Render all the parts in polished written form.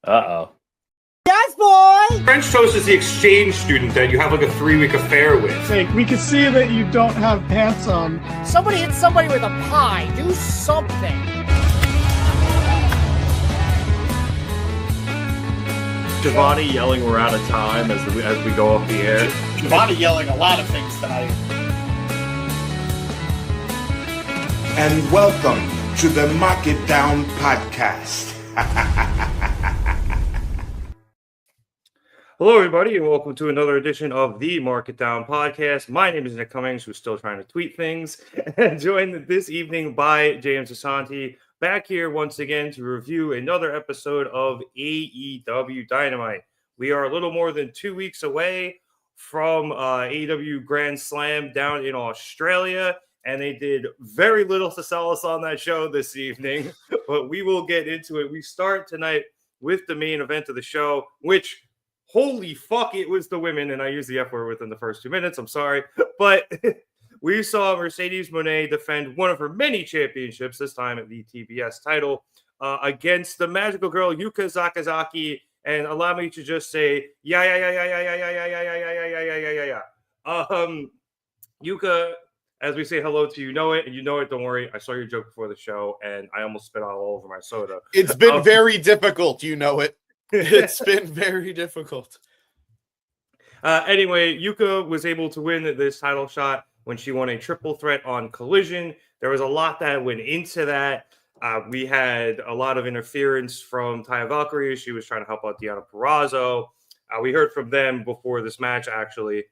Uh-oh. Yes, boy! French toast is the exchange student that you have like a 3-week affair with. Hey, we can see that you don't have pants on. Somebody hit somebody with a pie. Do something. Giovanni yelling we're out of time as we go off the air. Giovanni yelling a lot of things tonight. And welcome to the Mark It Down podcast. Hello, everybody, and welcome to another edition of the Mark It Down podcast. My name is Nick Cummings, who's still trying to tweet things, and joined this evening by James Asante, back here once again to review another episode of AEW Dynamite. We are a little more than 2 weeks away from AEW Grand Slam down in Australia, and they did very little to sell us on that show this evening, but we will get into it. We start tonight with the main event of the show, which, holy fuck, it was the women, and I used the F word within the first 2 minutes, I'm sorry, but we saw Mercedes Moné defend one of her many championships, this time at the TBS title, against the magical girl Yuka Sakazaki, and allow me to just say, Yuka, as we say hello to you, know it, and you know it, don't worry, I saw your joke before the show, and I almost spit all over my soda. It's been very difficult, you know it. It's been very difficult. Anyway, Yuka was able to win this title shot when she won a triple threat on Collision. There was a lot that went into that. We had a lot of interference from Taya Valkyrie. She was trying to help out Deonna Purrazzo. We heard from them before this match, actually,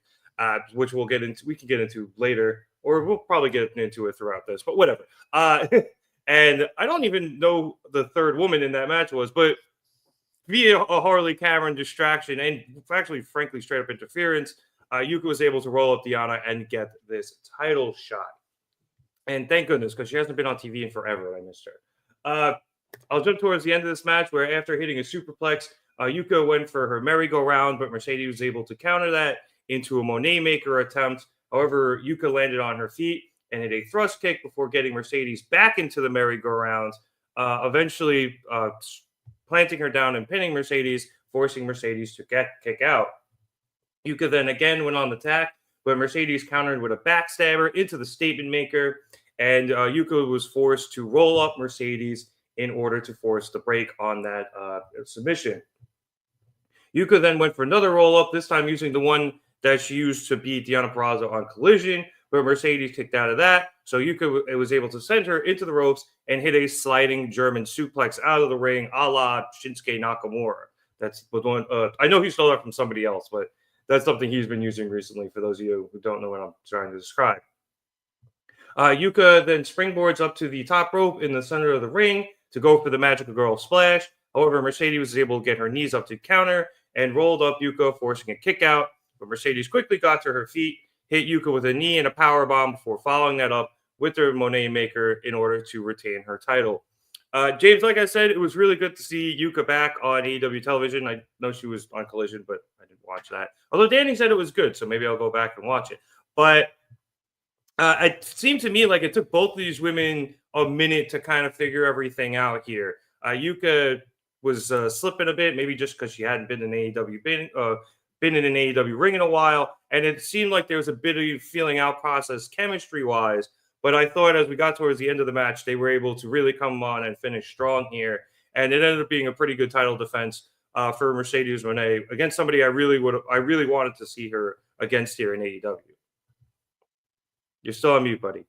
which we can get into later, or we'll probably get into it throughout this, but whatever. And I don't even know the third woman in that match was, but via a Harley Cameron distraction and actually, frankly, straight up interference, Yuka was able to roll up Deonna and get this title shot. And thank goodness, because she hasn't been on TV in forever, and I missed her. I'll jump towards the end of this match where after hitting a superplex, Yuka went for her merry-go-round, but Mercedes was able to counter that into a Moné maker attempt. However, Yuka landed on her feet and hit a thrust kick before getting Mercedes back into the merry-go-round, eventually planting her down and pinning Mercedes, forcing Mercedes to kick out. Yuka then again went on the attack, but Mercedes countered with a backstabber into the statement maker, and Yuka was forced to roll up Mercedes in order to force the break on that submission. Yuka then went for another roll-up, this time using the one that she used to beat Deonna Purrazzo on Collision, but Mercedes kicked out of that, so Yuka was able to send her into the ropes and hit a sliding German suplex out of the ring, a la Shinsuke Nakamura. That's the one. I know he stole that from somebody else, but that's something he's been using recently, for those of you who don't know what I'm trying to describe. Yuka then springboards up to the top rope in the center of the ring to go for the Magical Girl Splash. However, Mercedes was able to get her knees up to counter and rolled up Yuka, forcing a kick out. But Mercedes quickly got to her feet, hit Yuka with a knee and a power bomb before following that up with her Moné maker in order to retain her title. James, like I said, it was really good to see Yuka back on AEW television. I know she was on Collision, but I didn't watch that. Although Danny said it was good, so maybe I'll go back and watch it. But it seemed to me like it took both of these women a minute to kind of figure everything out here. Yuka was slipping a bit, maybe just because she hadn't been in been in an AEW ring in a while, and it seemed like there was a bit of feeling out process chemistry-wise. But I thought as we got towards the end of the match, they were able to really come on and finish strong here. And it ended up being a pretty good title defense for Mercedes Moné against somebody I really wanted to see her against here in AEW. You're still on mute, buddy.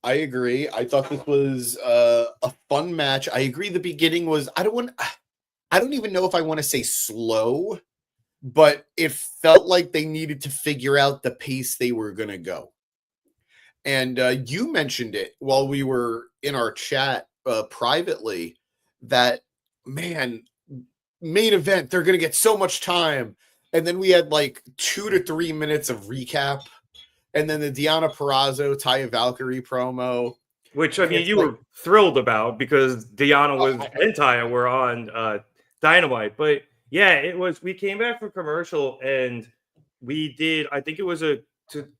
I agree. I thought this was a fun match. I agree. The beginning was, I don't even know if I want to say slow, but it felt like they needed to figure out the pace they were going to go. And you mentioned it while we were in our chat privately that, man, main event, they're going to get so much time. And then we had like 2 to 3 minutes of recap. And then the Deonna Purrazzo, Taya Valkyrie promo. Which, I mean, you were thrilled about because Deonna and Taya were on Dynamite. But yeah, it was. We came back from commercial and we did. I think it was a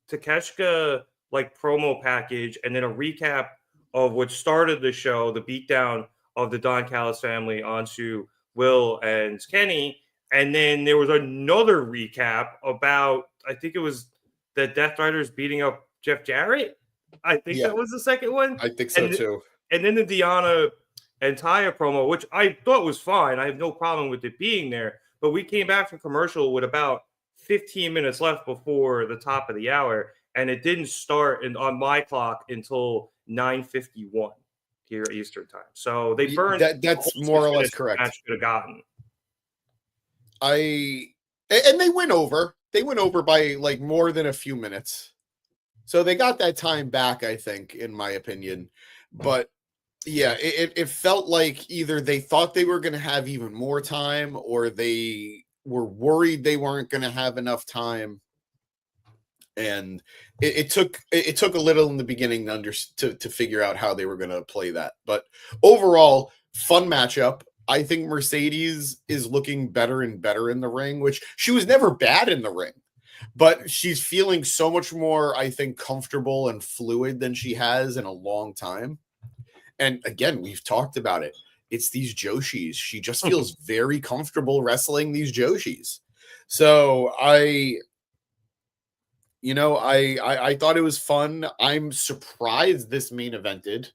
Takeshita like promo package, and then a recap of what started the show, the beatdown of the Don Callis family onto Will and Kenny. And then there was another recap about, I think it was the Deathriders beating up Jeff Jarrett. I think that was the second one. I think so too. And then the Deanna and Taya promo, which I thought was fine. I have no problem with it being there. But we came back from commercial with about 15 minutes left before the top of the hour. And it didn't start on my clock until 9:51 here at Eastern time. So they burned. That's more or less correct. Match could have gotten. And they went over. They went over by like more than a few minutes. So they got that time back, I think, in my opinion. But yeah, it felt like either they thought they were going to have even more time or they were worried they weren't going to have enough time. And it took a little in the beginning to figure out how they were going to play that. But overall, fun matchup. I think Mercedes is looking better and better in the ring, which she was never bad in the ring, but she's feeling so much more, I think, comfortable and fluid than she has in a long time. And again, we've talked about it. It's these Joshis. She just feels very comfortable wrestling these Joshis. So I thought it was fun. I'm surprised this main evented.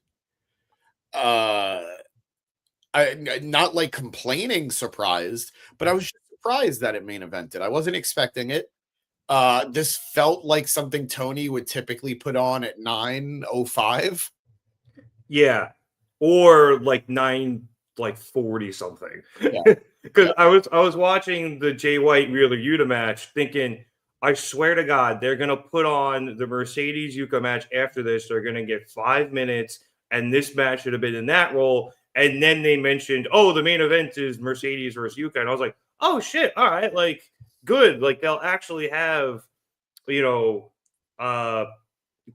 I'm not like complaining surprised, but I was surprised that it main evented. I wasn't expecting it. This felt like something Tony would typically put on at 9:05. Yeah. Or like 9:40 something. Yeah. Because I was watching the Jay White Wheeler Yuta match thinking, I swear to God, they're gonna put on the Mercedes Yuka match after this. They're gonna get 5 minutes, and this match should have been in that role. And then they mentioned, oh, the main event is Mercedes versus Yuka. And I was like, oh, shit. All right. Like, good. Like, they'll actually have,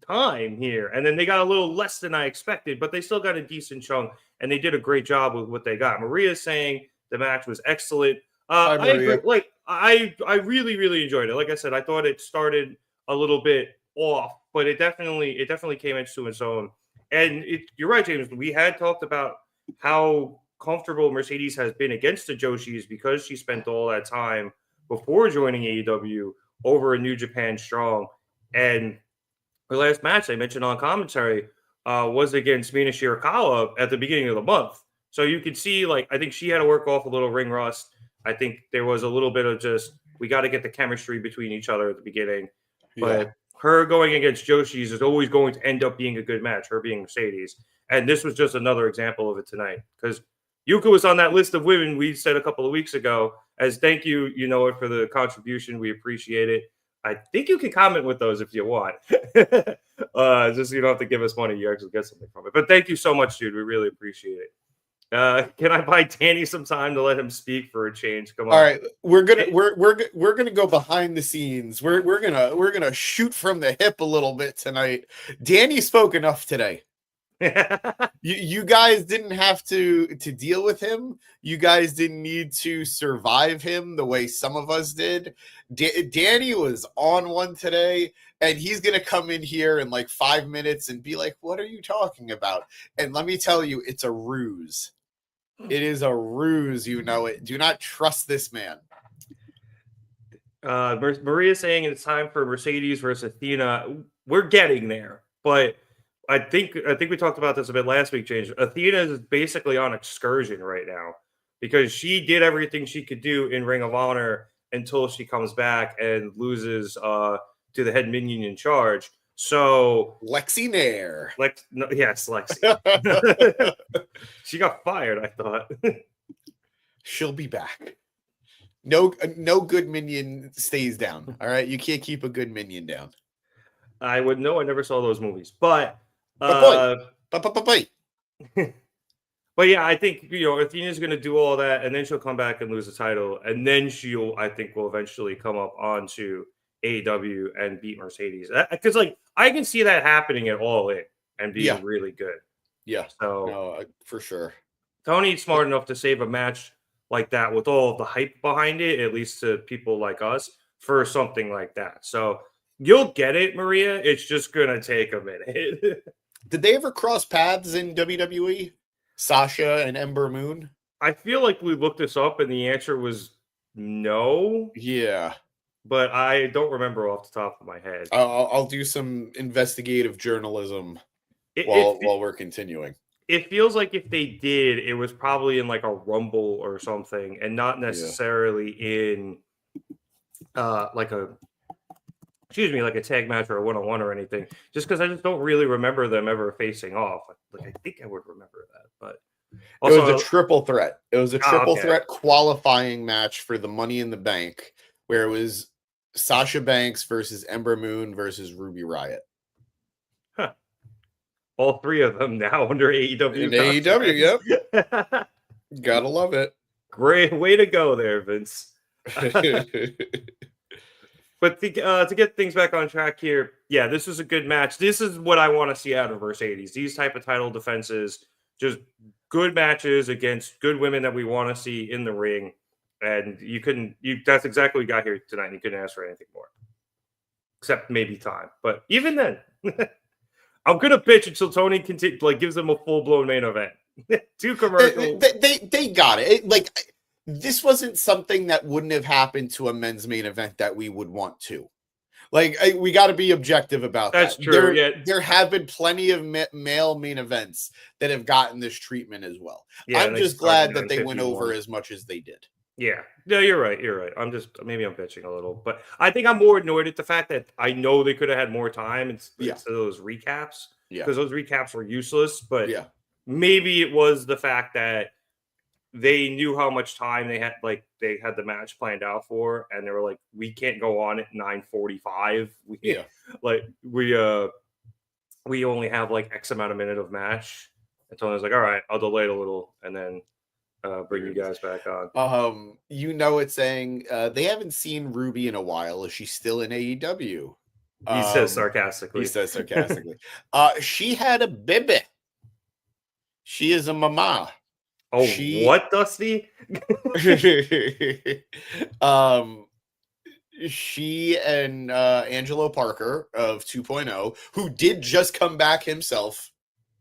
time here. And then they got a little less than I expected, but they still got a decent chunk. And they did a great job with what they got. Maria's saying the match was excellent. Hi, I agree. Maria. Like, I really, really enjoyed it. Like I said, I thought it started a little bit off, but it definitely came into its own. And you're right, James. We had talked about how comfortable Mercedes has been against the Joshis because she spent all that time before joining AEW over in New Japan Strong. And her last match I mentioned on commentary was against Mina Shirakawa at the beginning of the month. So you could see, like, I think she had to work off a little ring rust. I think there was a little bit of just, we got to get the chemistry between each other at the beginning. But her going against Joshis is always going to end up being a good match, her being Mercedes. And this was just another example of it tonight. Because Yuka was on that list of women we said a couple of weeks ago as thank you, for the contribution. We appreciate it. I think you can comment with those if you want. Just so you don't have to give us money. You actually get something from it. But thank you so much, dude. We really appreciate it. Can I buy Danny some time to let him speak for a change? Come on. All right, we're gonna go behind the scenes. We're gonna shoot from the hip a little bit tonight. Danny spoke enough today. You guys didn't have to deal with him. You guys didn't need to survive him the way some of us did. Danny was on one today, and he's gonna come in here in like 5 minutes and be like, "What are you talking about?" And let me tell you, it's a ruse. It is a ruse, you know it. Do not trust this man. Maria's saying it's time for Mercedes versus Athena. We're getting there, but I think we talked about this a bit last week, James. Athena is basically on excursion right now because she did everything she could do in Ring of Honor until she comes back and loses to the head minion in charge. So Lexi Nair. Yes, Lexi. She got fired, I thought. She'll be back. No good minion stays down. All right, you can't keep a good minion down. I would know. I never saw those movies, but But yeah, I think Athena's going to do all that, and then she'll come back and lose the title, and then I think will eventually come up onto AEW and beat Mercedes. Because I can see that happening at All In and being really good. Yeah, so no, for sure. Tony's smart enough to save a match like that with all of the hype behind it, at least to people like us, for something like that. So you'll get it, Maria. It's just gonna take a minute. Did they ever cross paths in WWE? Sasha and Ember Moon? I feel like we looked this up and the answer was no, Yeah. but I don't remember off the top of my head. I'll do some investigative journalism It, while we're continuing. it feels like if they did, it was probably in like a Rumble or something, and not necessarily in like a tag match or a one-on-one or anything. Just because I just don't really remember them ever facing off. Like I think I would remember that, but also, it was a triple threat. It was a triple okay. threat qualifying match for the Money in the Bank, where it was Sasha Banks versus Ember Moon versus Ruby Riott. Huh. All three of them now under AEW. In AEW, yep. Gotta love it. Great way to go there, Vince. But to get things back on track here, yeah, this was a good match. This is what I want to see out of Mercedes. These type of title defenses, just good matches against good women that we want to see in the ring. And that's exactly what we got here tonight. And you couldn't ask for anything more. Except maybe time. But even then, I'm going to bitch until Tony gives them a full-blown main event. 2 commercials. They got it. This wasn't something that wouldn't have happened to a men's main event that we would want to. We got to be objective about that. That's true. Yeah. There have been plenty of male main events that have gotten this treatment as well. Yeah, I'm just glad that they went over as much as they did. Yeah. No, you're right. Maybe I'm bitching a little, but I think I'm more annoyed at the fact that I know they could have had more time instead of those recaps. Yeah. Because those recaps were useless, but maybe it was the fact that they knew how much time they had the match planned out for, and they were like, we can't go on at 9:45. We only have like X amount of minute of match. And so I was like, all right, I'll delay it a little and then bring you guys back on. It's saying they haven't seen Ruby in a while. Is she still in AEW? He says sarcastically. She had a baby. She is a mama. Oh, what, Dusty? She and Angelo Parker of 2.0, who did just come back himself.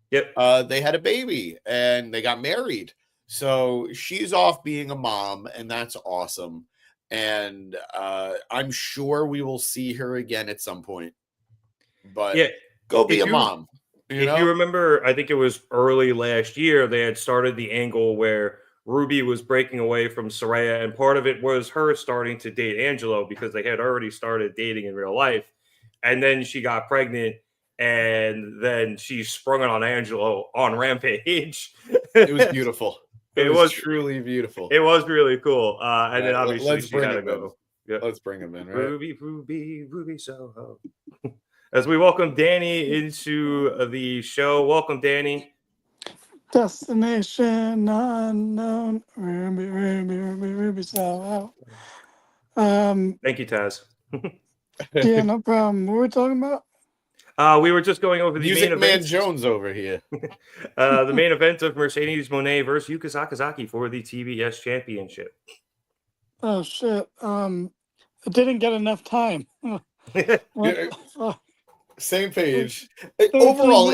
Yep. They had a baby and they got married. So she's off being a mom, and that's awesome. And I'm sure we will see her again at some point. But go be a mom. You remember, I think it was early last year, they had started the angle where Ruby was breaking away from Saraya, and part of it was her starting to date Angelo because they had already started dating in real life. And then she got pregnant, and then she sprung it on Angelo on Rampage. It was beautiful. It was truly beautiful. It was really cool. And then obviously she had to go. Yep. Let's bring him in, right? Ruby Soho. As we welcome Danny into the show. Welcome, Danny. Destination unknown. Ruby Soho. Thank you, Taz. Yeah, no problem. What were we talking about? We were just going over the Music main Man event. Jones over here. The main event of Mercedes Moné versus Yuka Sakazaki for the TBS Championship. Oh shit! It didn't get enough time. Same page. Overall,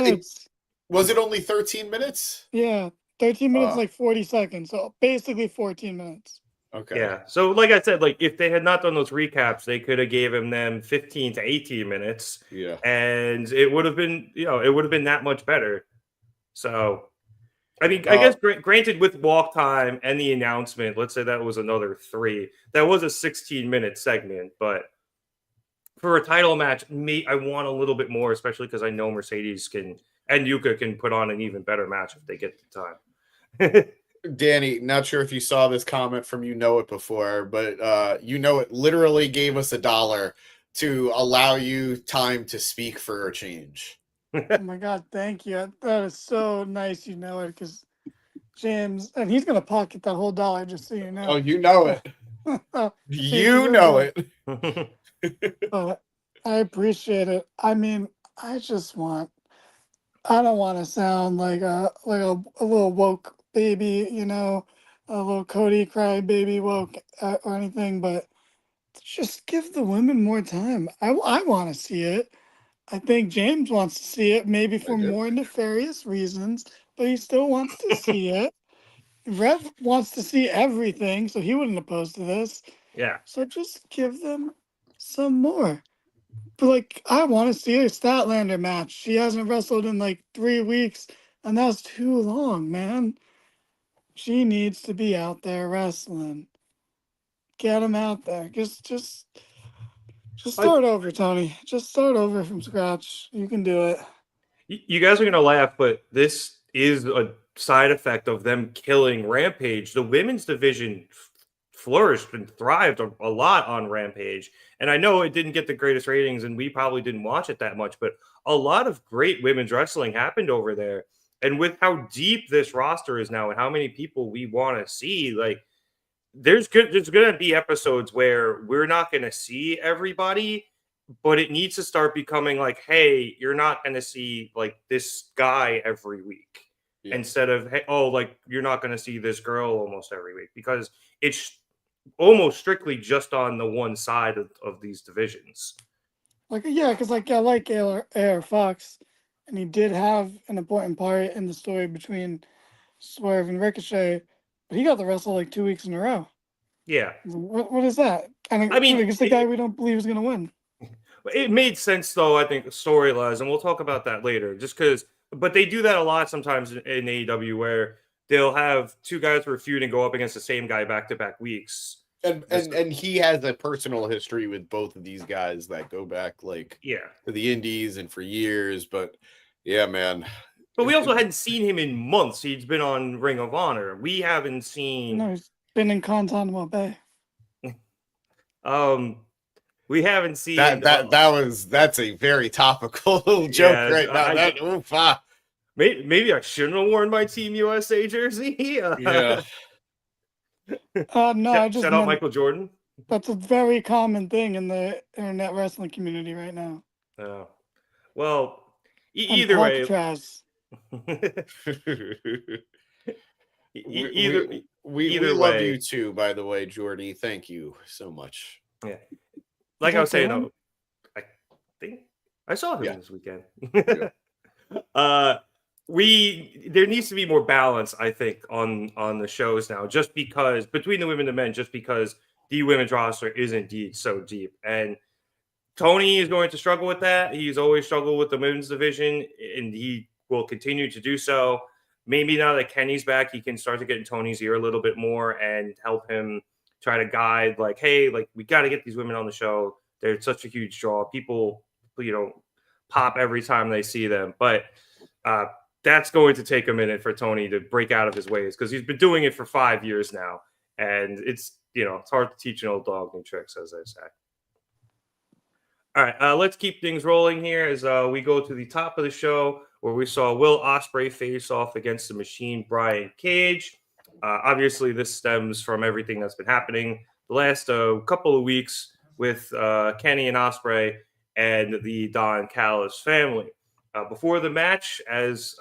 was it only 13 minutes? Yeah, 13 minutes, like 40 seconds. So basically 14 minutes. Okay. Yeah. So, like I said, if they had not done those recaps, they could have given them 15 to 18 minutes. Yeah. And it would have been, that much better. So, I mean, I guess granted, with walk time and the announcement, let's say that was another 3. That was a 16-minute segment, but for a title match, I want a little bit more, especially because I know Mercedes and Yuka can put on an even better match if they get the time. Danny, not sure if you saw this comment from It before, but It literally gave us $1 to allow you time to speak for a change. Oh my God, thank you. That is so nice, it, because James, and he's going to pocket that whole $1, just so you know. Oh, you know it. You know it. I appreciate it. I mean, I don't want to sound like a little woke baby, a little Cody cry baby woke or anything, but just give the women more time. I want to see it. I think James wants to see it, maybe for more nefarious reasons, but he still wants to see it. Rev wants to see everything, so he wouldn't oppose to this. Yeah. So just give them some more. But like, I want to see a Statlander match. She hasn't wrestled in like 3 weeks, and that's too long, man. She needs to be out there wrestling. Get him out there. Just start over, Tony. Just start over from scratch. You can do it. You guys are going to laugh, but this is a side effect of them killing Rampage. The women's division flourished and thrived a lot on Rampage. And I know it didn't get the greatest ratings, and we probably didn't watch it that much, but a lot of great women's wrestling happened over there. And with how deep this roster is now and how many people we want to see, like, there's going to be episodes where we're not going to see everybody, but it needs to start becoming like, hey, you're not going to see like this guy every week instead of, hey, oh, like you're not going to see this girl almost every week, because it's almost strictly just on the one side of these divisions. Like, yeah, because like I like AR Fox, and he did have an important part in the story between Swerve and Ricochet, but he got the wrestle like 2 weeks in a row. Yeah. What is that? And I mean, it's the guy we don't believe is going to win. It made sense, though, I think, story-wise, and we'll talk about that later, just because, but they do that a lot sometimes in AEW, where they'll have two guys who are feuding go up against the same guy back-to-back weeks. And he has a personal history with both of these guys that go back, like, to the Indies and for years, but, yeah, man. But we also hadn't seen him in months. He's been on Ring of Honor. We haven't seen... No, he's been in Guantanamo Bay. We haven't seen that's a very topical joke right now. Maybe I shouldn't have worn my Team USA jersey. Yeah. No, I just shout out Michael Jordan. That's a very common thing in the internet wrestling community right now. Oh, well, either way. We love you too, by the way, Jordy. Thank you so much. Yeah. Like I was saying, I think I saw him this weekend. There needs to be more balance, I think, on the shows now, just because between the women and men, just because the women's roster is indeed so deep. And Tony is going to struggle with that. He's always struggled with the women's division, and he will continue to do so. Maybe now that Kenny's back, he can start to get in Tony's ear a little bit more and help him try to guide, like, hey, like, we got to get these women on the show. They're such a huge draw. People, pop every time they see them. But that's going to take a minute for Tony to break out of his ways, because he's been doing it for 5 years now. And it's, it's hard to teach an old dog new tricks, as they say. All right, let's keep things rolling here as we go to the top of the show, where we saw Will Ospreay face off against the Machine, Brian Cage. Obviously, this stems from everything that's been happening the last couple of weeks with Kenny and Ospreay and the Don Callis family. Before the match, as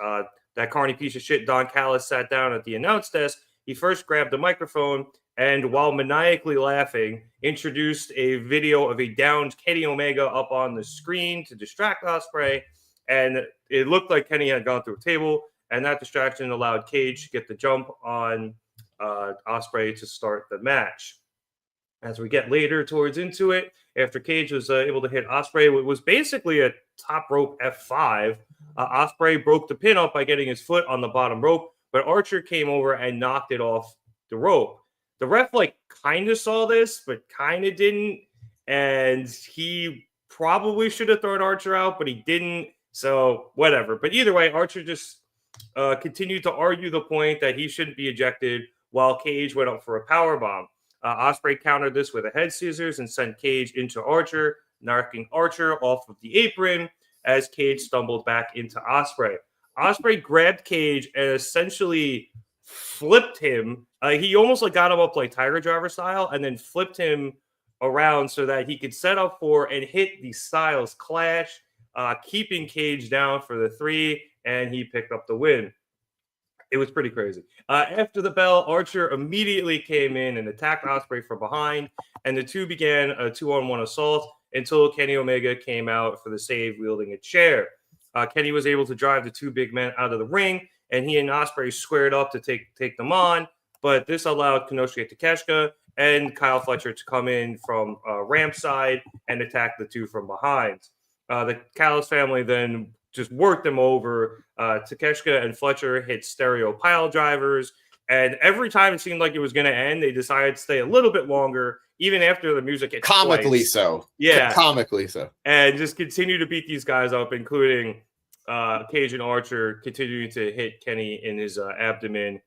that carny piece of shit Don Callis sat down at the announce desk, he first grabbed the microphone and, while maniacally laughing, introduced a video of a downed Kenny Omega up on the screen to distract Ospreay. And it looked like Kenny had gone through a table, and that distraction allowed Cage to get the jump on Ospreay to start the match. As we get later towards into it, after Cage was able to hit Ospreay, it was basically a top rope F5. Ospreay broke the pin up by getting his foot on the bottom rope, but Archer came over and knocked it off the rope. The ref kind of saw this, but kind of didn't, and he probably should have thrown Archer out, but he didn't. So whatever. But either way, Archer just continued to argue the point that he shouldn't be ejected, while Cage went up for a powerbomb. Ospreay countered this with a head scissors and sent Cage into Archer, knocking Archer off of the apron as Cage stumbled back into Ospreay. Ospreay grabbed Cage and essentially flipped him. He almost got him up like Tiger Driver style, and then flipped him around so that he could set up for and hit the Styles Clash, keeping Cage down for the 3, and he picked up the win. It was pretty crazy. After the bell, Archer immediately came in and attacked Ospreay from behind, and the two began a 2-on-1 assault. until Kenny Omega came out for the save wielding a chair. Kenny was able to drive the two big men out of the ring, and he and Ospreay squared up to take them on. But this allowed Konosuke Takeshita and Kyle Fletcher to come in from ramp side and attack the two from behind. The Callis family then just worked them over. Takeshita and Fletcher hit stereo pile drivers, and every time it seemed like it was going to end, they decided to stay a little bit longer, even after the music hit Comically twice. so. Yeah. Comically so. And just continue to beat these guys up, including Cajun Archer continuing to hit Kenny in his abdomen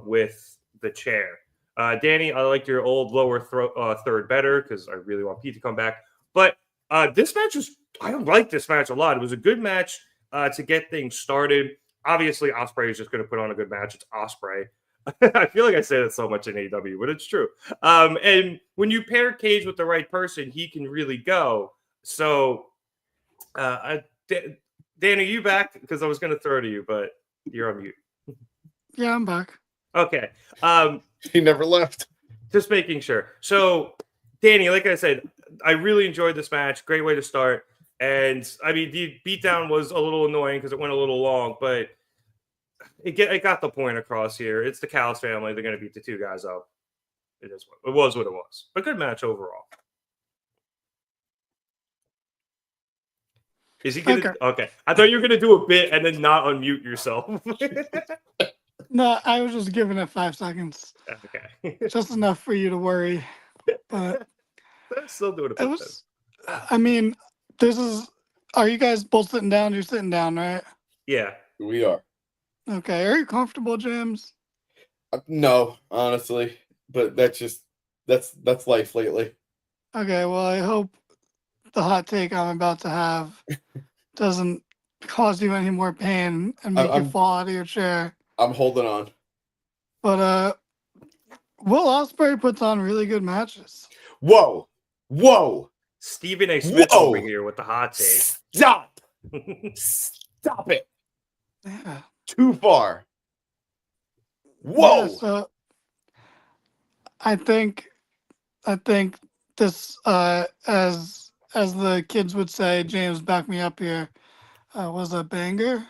with the chair. Danny, I like your old lower third better because I really want Pete to come back. But this match I like this match a lot. It was a good match to get things started. Obviously, Ospreay is just going to put on a good match. It's Ospreay. I feel like I say that so much in AEW, but it's true. And when you pair Cage with the right person, he can really go. So, Dan, are you back? Because I was going to throw to you, but you're on mute. Yeah, I'm back. Okay. He never left. Just making sure. So, Danny, like I said, I really enjoyed this match. Great way to start. And, I mean, the beatdown was a little annoying because it went a little long, but it got the point across here. It's the Callis family. They're going to beat the two guys up. It was what it was. But good match overall. Is he going to? Okay. I thought you were going to do a bit and then not unmute yourself. No, I was just giving it 5 seconds. Okay. Just enough for you to worry. But I'm still doing a bit. it was, I mean, are you guys both sitting down? You're sitting down, right? Yeah. We are. Okay. Are you comfortable, James? No, honestly. But that's life lately. Okay, well, I hope the hot take I'm about to have doesn't cause you any more pain and make you fall out of your chair. I'm holding on. But Will Ospreay puts on really good matches. Whoa. Stephen A. Smith over here with the hot take. Stop. Stop it. Yeah. Too far. Whoa. Yeah, so I think this as the kids would say, James, back me up here, was a banger.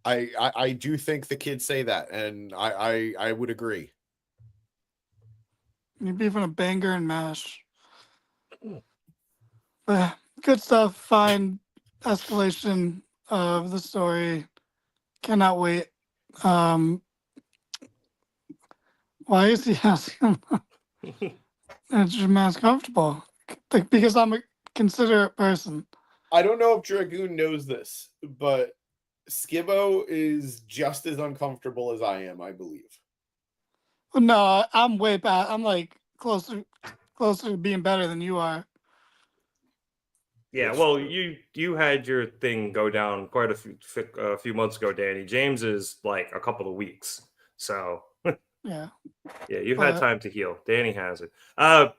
I do think the kids say that, and I would agree. Maybe even a banger and mash. But good stuff. Fine escalation of the story. Cannot wait. Why is he asking? It's your man's comfortable. Because I'm a considerate person. I don't know if Dragoon knows this, but Skibbo is just as uncomfortable as I am, I believe. No, I'm way back. I'm like closer to being better than you are. Yeah, well, you had your thing go down quite a few months ago, Danny. James is like a couple of weeks, so yeah, you've had time to heal. Danny has it. But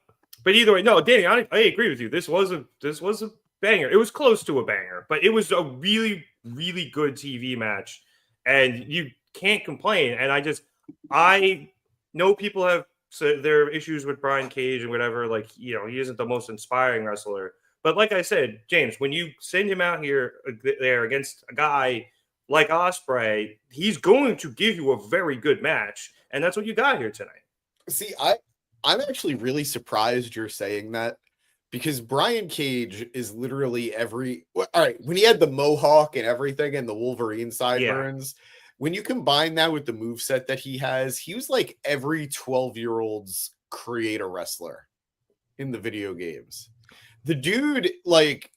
either way, no, Danny, I agree with you. This was a banger. It was close to a banger, but it was a really, really good TV match, and you can't complain. And I know people have their issues with Brian Cage and whatever. Like, he isn't the most inspiring wrestler. But like I said, James, when you send him out here there against a guy like Ospreay, he's going to give you a very good match, and that's what you got here tonight. See, I'm actually really surprised you're saying that, because Brian Cage is literally all right, when he had the mohawk and everything and the Wolverine sideburns, when you combine that with the moveset that he has, he was like every 12-year-old's creator wrestler in the video games. The dude like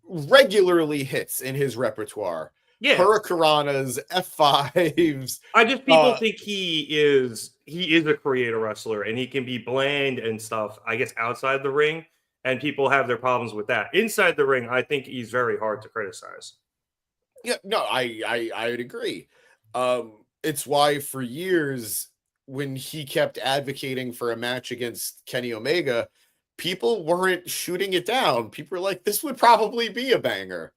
regularly hits in his repertoire. Yeah. Hurricanranas, F5s. People think he is a creator wrestler and he can be bland and stuff, I guess, outside the ring, and people have their problems with that. Inside the ring, I think he's very hard to criticize. Yeah, no, I would agree. It's why for years when he kept advocating for a match against Kenny Omega, people weren't shooting it down. People were like, this would probably be a banger.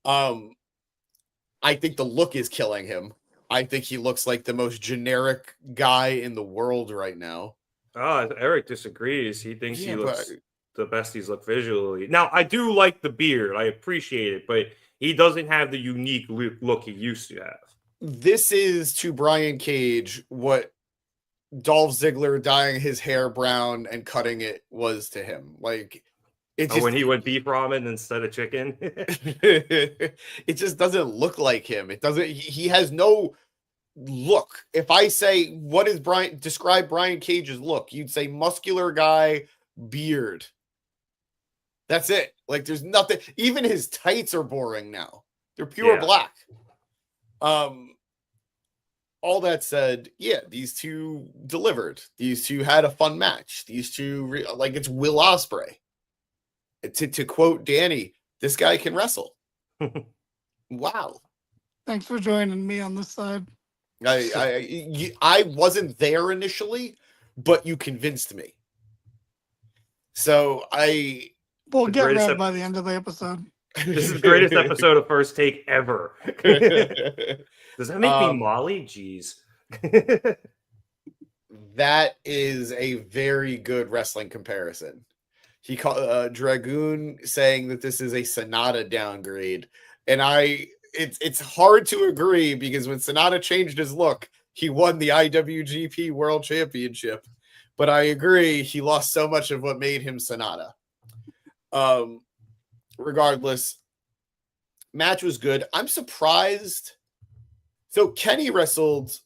I think the look is killing him. I think he looks like the most generic guy in the world right now. Oh, Eric disagrees. He thinks he looks the best he's looked visually. Now, I do like the beard. I appreciate it, but he doesn't have the unique look he used to have. This is to Brian Cage what Dolph Ziggler dyeing his hair brown and cutting it was to him. Like, it just, when he went beef ramen instead of chicken. it just doesn't look like him. It doesn't. He has no look. If I say what is describe Brian Cage's look, you'd say muscular guy, beard. That's it. Like, there's nothing. Even his tights are boring now. They're pure black. All that said, yeah, these two delivered. These two had a fun match. These two, like, it's Will Ospreay. To quote Danny, this guy can wrestle. Wow. Thanks for joining me on this side. I wasn't there initially, but you convinced me. So we'll get red by the end of the episode. This is the greatest episode of First Take ever. Does that make me Molly? Jeez. That is a very good wrestling comparison. He called Dragoon saying that this is a Sonata downgrade, and it's hard to agree because when Sonata changed his look, he won the IWGP World Championship. But I agree, he lost so much of what made him Sonata. Regardless, match was good. I'm surprised. So Kenny wrestled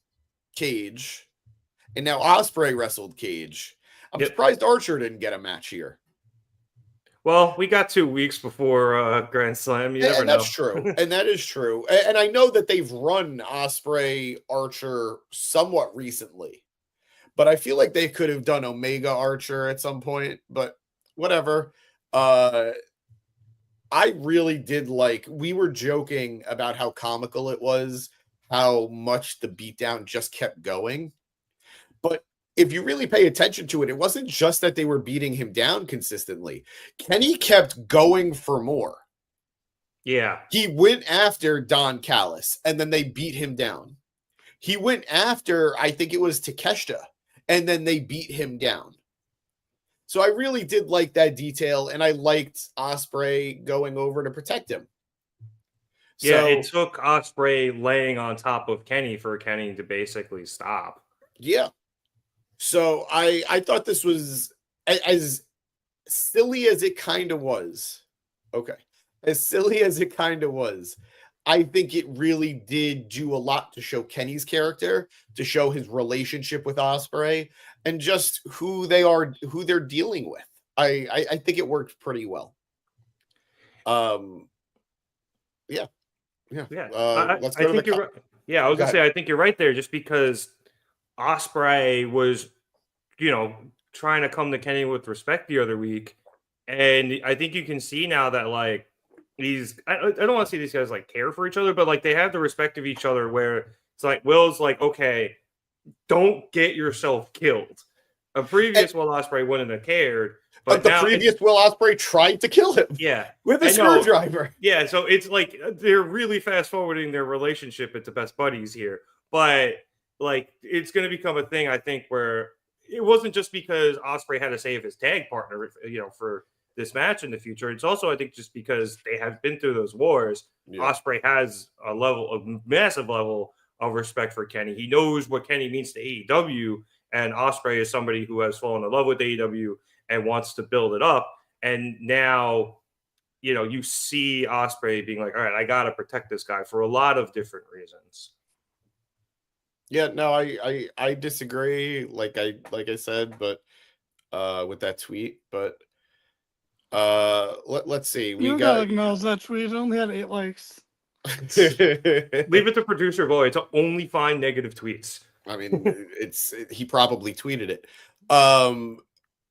Cage, and now Ospreay wrestled Cage. I'm surprised Archer didn't get a match here. Well, we got 2 weeks before Grand Slam. You never know. That's true. And that is true. And I know that they've run Ospreay Archer somewhat recently, but I feel like they could have done Omega Archer at some point, but whatever. I really did we were joking about how comical it was, how much the beatdown just kept going. But if you really pay attention to it, it wasn't just that they were beating him down consistently. Kenny kept going for more. Yeah. He went after Don Callis, and then they beat him down. He went after, I think it was Takeshita, and then they beat him down. So I really did like that detail, and I liked Ospreay going over to protect him. Yeah, it took Ospreay laying on top of Kenny for Kenny to basically stop. Yeah. So I thought this was as silly as it kind of was. Okay. As silly as it kind of was. I think it really did do a lot to show Kenny's character, to show his relationship with Ospreay, and just who they are, who they're dealing with. I think it worked pretty well. Yeah. Let's go to the right. Yeah, I was gonna say I think you're right there, just because Ospreay was, trying to come to Kenny with respect the other week, and I think you can see now that I don't want to see these guys care for each other, but they have the respect of each other, where it's Will's okay, don't get yourself killed. A previous Will Ospreay wouldn't have cared, but the previous Will Ospreay tried to kill him. Yeah, with a screwdriver. Yeah, so it's they're really fast forwarding their relationship into best buddies here, but it's going to become a thing, I think, where it wasn't just because Ospreay had to save his tag partner, for this match in the future. It's also, I think, just because they have been through those wars. Yeah. Ospreay has a massive level of respect for Kenny. He knows what Kenny means to AEW, and Ospreay is somebody who has fallen in love with AEW and wants to build it up. And now, you see Ospreay being all right, I got to protect this guy for a lot of different reasons. Yeah, no, I disagree. Like I said, but with that tweet, but let's see. You gotta acknowledge that tweet. It only had 8 likes. Leave it to producer Boy to only find negative tweets. I mean, he probably tweeted it.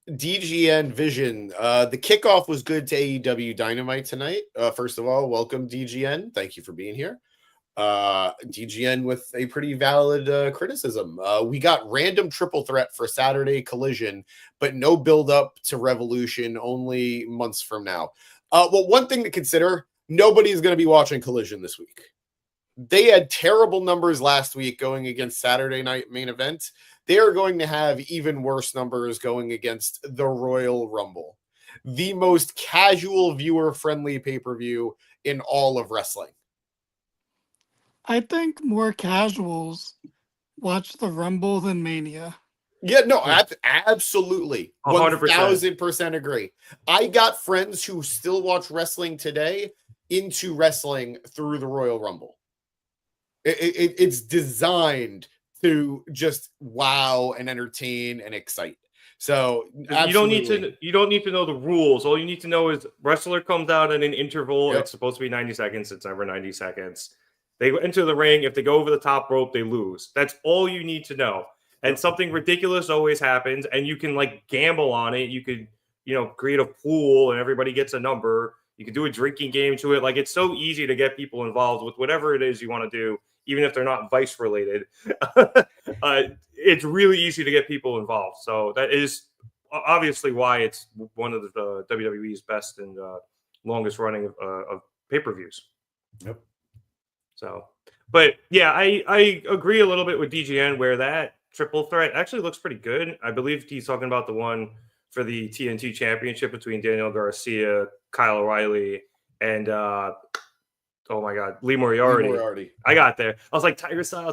DGN Vision. The kickoff was good to AEW Dynamite tonight. First of all, welcome DGN. Thank you for being here. DGN with a pretty valid criticism. We got random triple threat for Saturday Collision, but no build up to Revolution, only months from now. Well, one thing to consider, nobody's going to be watching Collision this week. They had terrible numbers last week going against Saturday Night Main Event. They are going to have even worse numbers going against the Royal Rumble. the most casual viewer-friendly pay-per-view in all of wrestling. I think more casuals watch the Rumble than Mania. Yeah, no, absolutely. 100%. 1000% agree. I got friends who still watch wrestling today into wrestling through the Royal Rumble. It's designed to just wow and entertain and excite. So absolutely. You don't need to know the rules. All you need to know is wrestler comes out in an interval. Yep. It's supposed to be 90 seconds. It's never 90 seconds. They enter the ring. If they go over the top rope, they lose. That's all you need to know. And something ridiculous always happens, and you can like gamble on it. You could, create a pool and everybody gets a number. You can do a drinking game to it. Like, it's so easy to get people involved with whatever it is you want to do, even if they're not Vice related. It's really easy to get people involved. So that is obviously why it's one of the WWE's best and longest running of pay-per-views. Yep. So, but yeah, I agree a little bit with DGN where that triple threat actually looks pretty good. I believe he's talking about the one for the TNT championship between Daniel Garcia, Kyle O'Reilly, and oh my God, Lee Moriarty. I got there. I was like, Tiger style,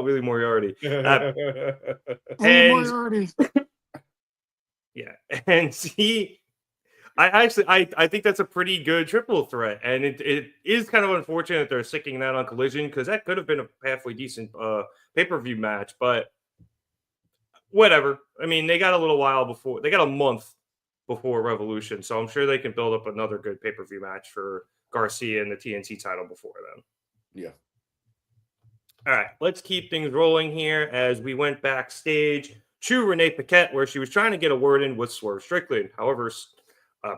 Lee Moriarty. Moriarty. Yeah, and I think that's a pretty good triple threat, and it is kind of unfortunate that they're sticking that on Collision because that could have been a halfway decent pay-per-view match, but whatever. I mean, they got a month before Revolution, so I'm sure they can build up another good pay-per-view match for Garcia and the TNT title before then. Yeah. All right, let's keep things rolling here as we went backstage to Renee Paquette, where she was trying to get a word in with Swerve Strickland. However,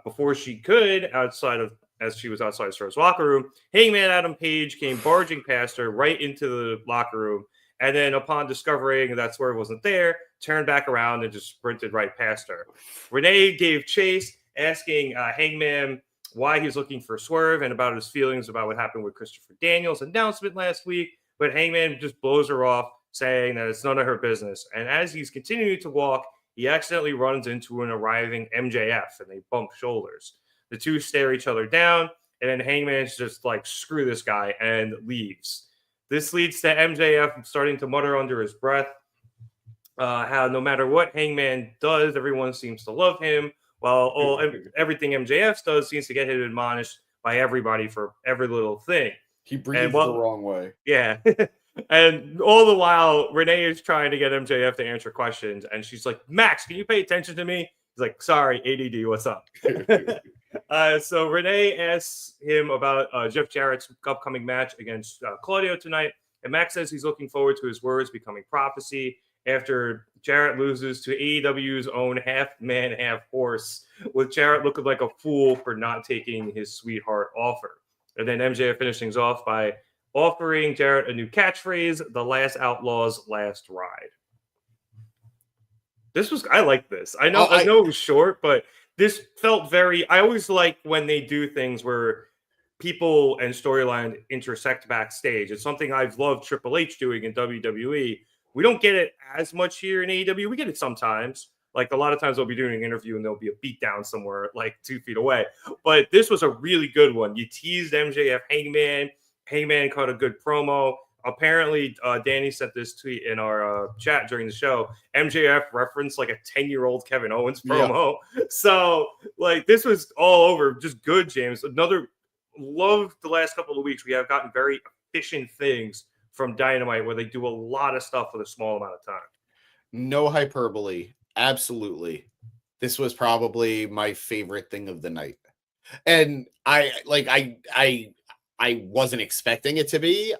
before she could, as she was outside Swerve's locker room, Hangman Adam Page came barging past her right into the locker room, and then upon discovering that Swerve wasn't there, turned back around and just sprinted right past her. Renee gave chase, asking Hangman why he's looking for Swerve and about his feelings about what happened with Christopher Daniels' announcement last week, but Hangman just blows her off, saying that it's none of her business. And as he's continuing to walk, he accidentally runs into an arriving MJF, and they bump shoulders. The two stare each other down, and then Hangman's just like, screw this guy, and leaves. This leads to MJF starting to mutter under his breath how no matter what Hangman does, everyone seems to love him, while everything MJF does seems to get him admonished by everybody for every little thing. He breathes the wrong way. Yeah. And all the while, Renee is trying to get MJF to answer questions, and she's like, Max, can you pay attention to me? He's like, sorry, ADD, what's up? So Renee asks him about Jeff Jarrett's upcoming match against Claudio tonight, and Max says he's looking forward to his words becoming prophecy after Jarrett loses to AEW's own half-man, half-horse, with Jarrett looking like a fool for not taking his sweetheart offer. And then MJF finishes things off by offering Jarrett a new catchphrase, the last outlaw's last ride. I like this. I know it was short, but this felt I always like when they do things where people and storyline intersect backstage. It's something I've loved Triple H doing in WWE. We don't get it as much here in AEW. We get it sometimes. Like, a lot of times they'll be doing an interview and there'll be a beatdown somewhere like 2 feet away. But this was a really good one. You teased MJF Hangman. Hangman cut a good promo. Apparently, Danny sent this tweet in our chat during the show. MJF referenced like a 10-year-old Kevin Owens promo. Yeah. So, like, this was all over. Just good, James. Love the last couple of weeks. We have gotten very efficient things from Dynamite where they do a lot of stuff with a small amount of time. No hyperbole. Absolutely. This was probably my favorite thing of the night. And I wasn't expecting it to be.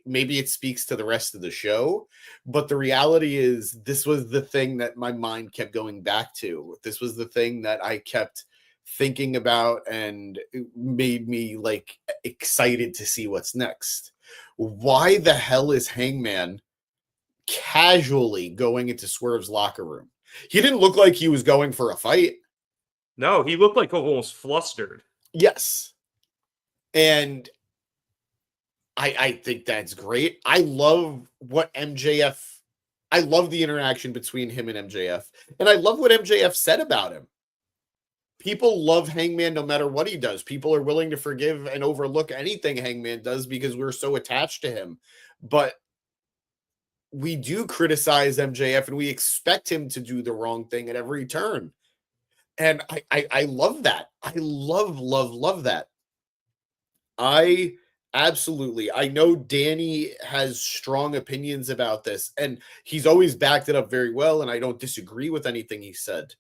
Maybe it speaks to the rest of the show, but the reality is this was the thing that my mind kept going back to. This was the thing that I kept thinking about and it made me like excited to see what's next. Why the hell is Hangman casually going into Swerve's locker room? He didn't look like he was going for a fight. No, he looked like almost flustered. Yes. And I think that's great. I love the interaction between him and MJF. And I love what MJF said about him. people love Hangman no matter what he does. People are willing to forgive and overlook anything Hangman does because we're so attached to him. But we do criticize MJF and we expect him to do the wrong thing at every turn. And I love that. I love that. I know Danny has strong opinions about this, and he's always backed it up very well, and I don't disagree with anything he said.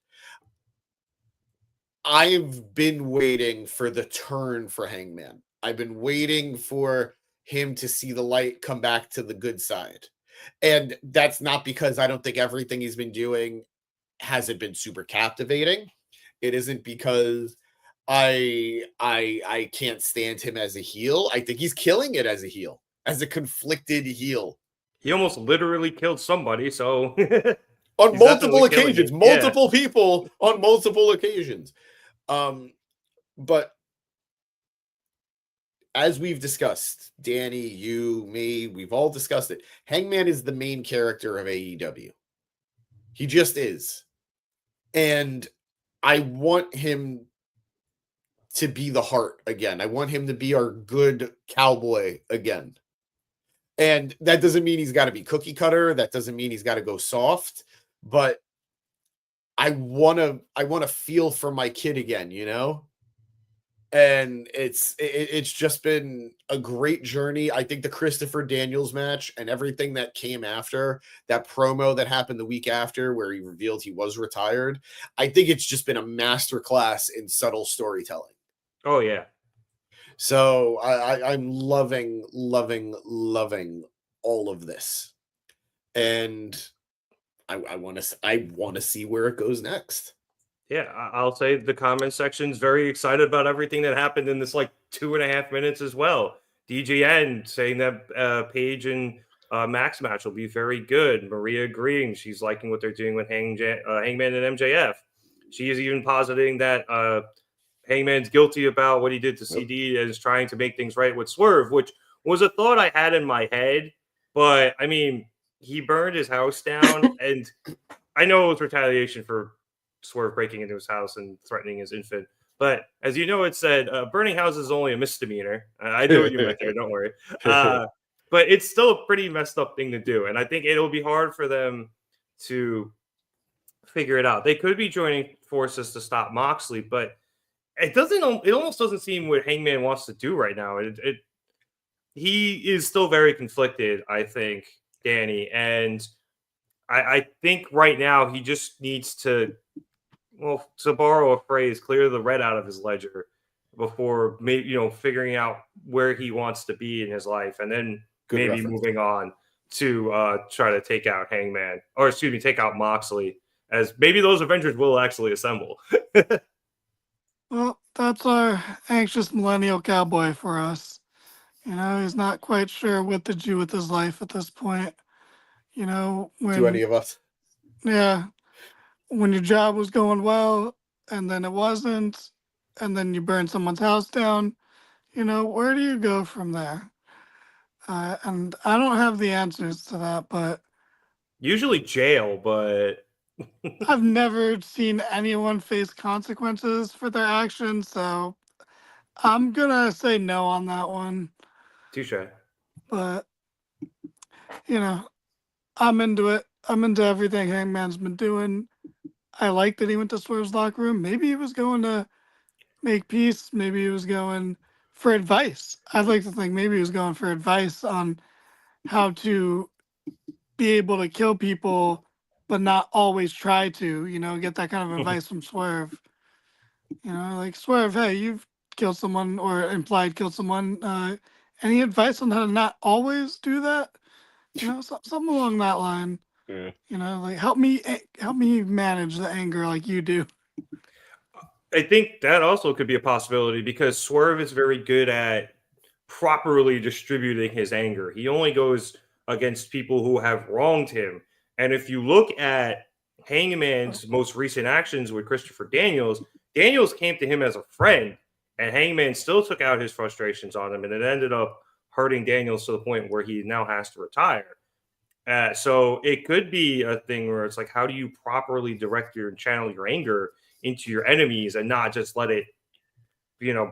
I've been waiting for the turn for Hangman. I've been waiting for him to see the light come back to the good side. And that's not because I don't think everything he's been doing hasn't been super captivating. It isn't because I can't stand him as a heel. I think he's killing it as a heel, as a conflicted heel. He almost literally killed somebody, so on multiple occasions, multiple people on multiple occasions. But as we've discussed, Danny, you, me, we've all discussed it. Hangman is the main character of AEW. He just is. And I want him to be the heart again. I want him to be our good cowboy again. And that doesn't mean he's got to be cookie cutter. That doesn't mean he's got to go soft. But I want to feel for my kid again, you know? And it's just been a great journey. I think the Christopher Daniels match and everything that came after, that promo that happened the week after where he revealed he was retired, I think it's just been a masterclass in subtle storytelling. Oh, yeah. So I'm loving all of this. And I want to see where it goes next. Yeah, I'll say the comment section's very excited about everything that happened in this 2.5 minutes as well. DGN saying that Paige and Max match will be very good. Maria agreeing. She's liking what they're doing with Hangman and MJF. She is even positing that Hangman's guilty about what he did to CD and is trying to make things right with Swerve, which was a thought I had in my head. But, I mean, he burned his house down, and I know it was retaliation for Swerve breaking into his house and threatening his infant. But as you know, it said burning houses is only a misdemeanor. I know what you meant there. Don't worry. But it's still a pretty messed up thing to do. And I think it'll be hard for them to figure it out. They could be joining forces to stop Moxley, but it almost doesn't seem what Hangman wants to do right now. He is still very conflicted, I think, Danny. And I think right now he just needs to, well, to borrow a phrase, clear the red out of his ledger before figuring out where he wants to be in his life, and then moving on to try to take out Hangman, or take out Moxley, as maybe those Avengers will actually assemble. Well, that's our anxious millennial cowboy for us. He's not quite sure what to do with his life at this point. To any of us. Yeah. When your job was going well and then it wasn't, and then you burn someone's house down, where do you go from there? And I don't have the answers to that, but usually jail, but I've never seen anyone face consequences for their actions, so I'm gonna say no on that one. Touche. But I'm into it. I'm into everything Hangman's been doing. I like that he went to Swerve's locker room. Maybe he was going to make peace. Maybe he was going for advice. I'd like to think maybe he was going for advice on how to be able to kill people, but not always try to, get that kind of advice from Swerve. Swerve, hey, you've killed someone or implied killed someone. Any advice on how to not always do that? Something along that line. Yeah. Help me manage the anger like you do. I think that also could be a possibility because Swerve is very good at properly distributing his anger. He only goes against people who have wronged him. And if you look at Hangman's most recent actions with Christopher Daniels, Daniels came to him as a friend, and Hangman still took out his frustrations on him, and it ended up hurting Daniels to the point where he now has to retire. So it could be a thing where it's how do you properly direct and channel your anger into your enemies and not just let it,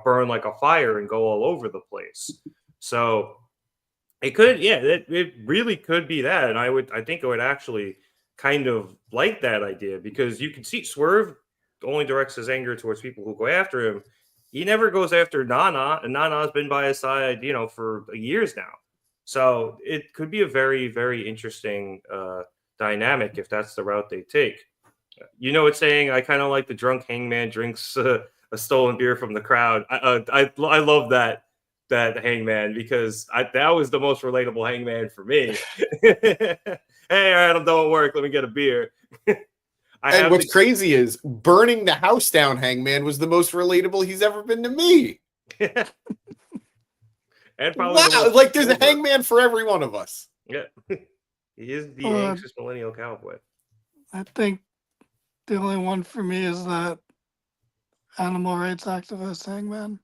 burn like a fire and go all over the place. So it could, it really could be that. And I think I would actually kind of like that idea, because you can see Swerve only directs his anger towards people who go after him. He never goes after Nana, and Nana's been by his side, for years now. So it could be a very, very interesting dynamic if that's the route they take. It's saying, I kind of like the drunk Hangman drinks a stolen beer from the crowd. I love that Hangman, because that was the most relatable Hangman for me. Hey, Adam, don't work. Let me get a beer. And what's crazy is burning the house down Hangman was the most relatable he's ever been to me. And probably like there's a Hangman for every one of us. Yeah. He is the anxious millennial cowboy. I think the only one for me is that animal rights activist Hangman.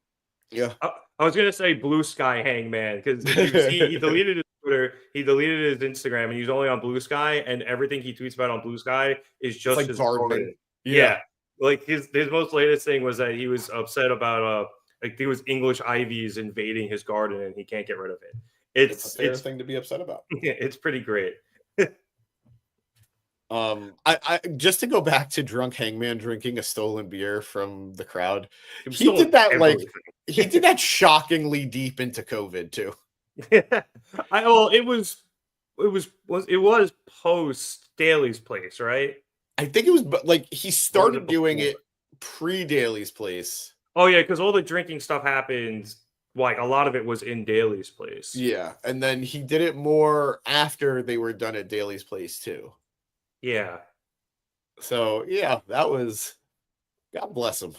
Yeah. I was gonna say Blue Sky Hangman, because he deleted his Twitter, he deleted his Instagram, and he's only on Blue Sky, and everything he tweets about on Blue Sky is just like his gardening. Yeah. Like his most latest thing was that he was upset about there was English ivies invading his garden and he can't get rid of it. It's a fair thing to be upset about. Yeah, it's pretty great. I just to go back to drunk Hangman drinking a stolen beer from the crowd. He did that he did that shockingly deep into COVID too. It was post Daly's Place, right? I think it was like he started doing it pre Daly's Place. Oh yeah, because all the drinking stuff happened. Like a lot of it was in Daly's Place. Yeah, and then he did it more after they were done at Daly's Place too. Yeah. So yeah, that was, God bless him.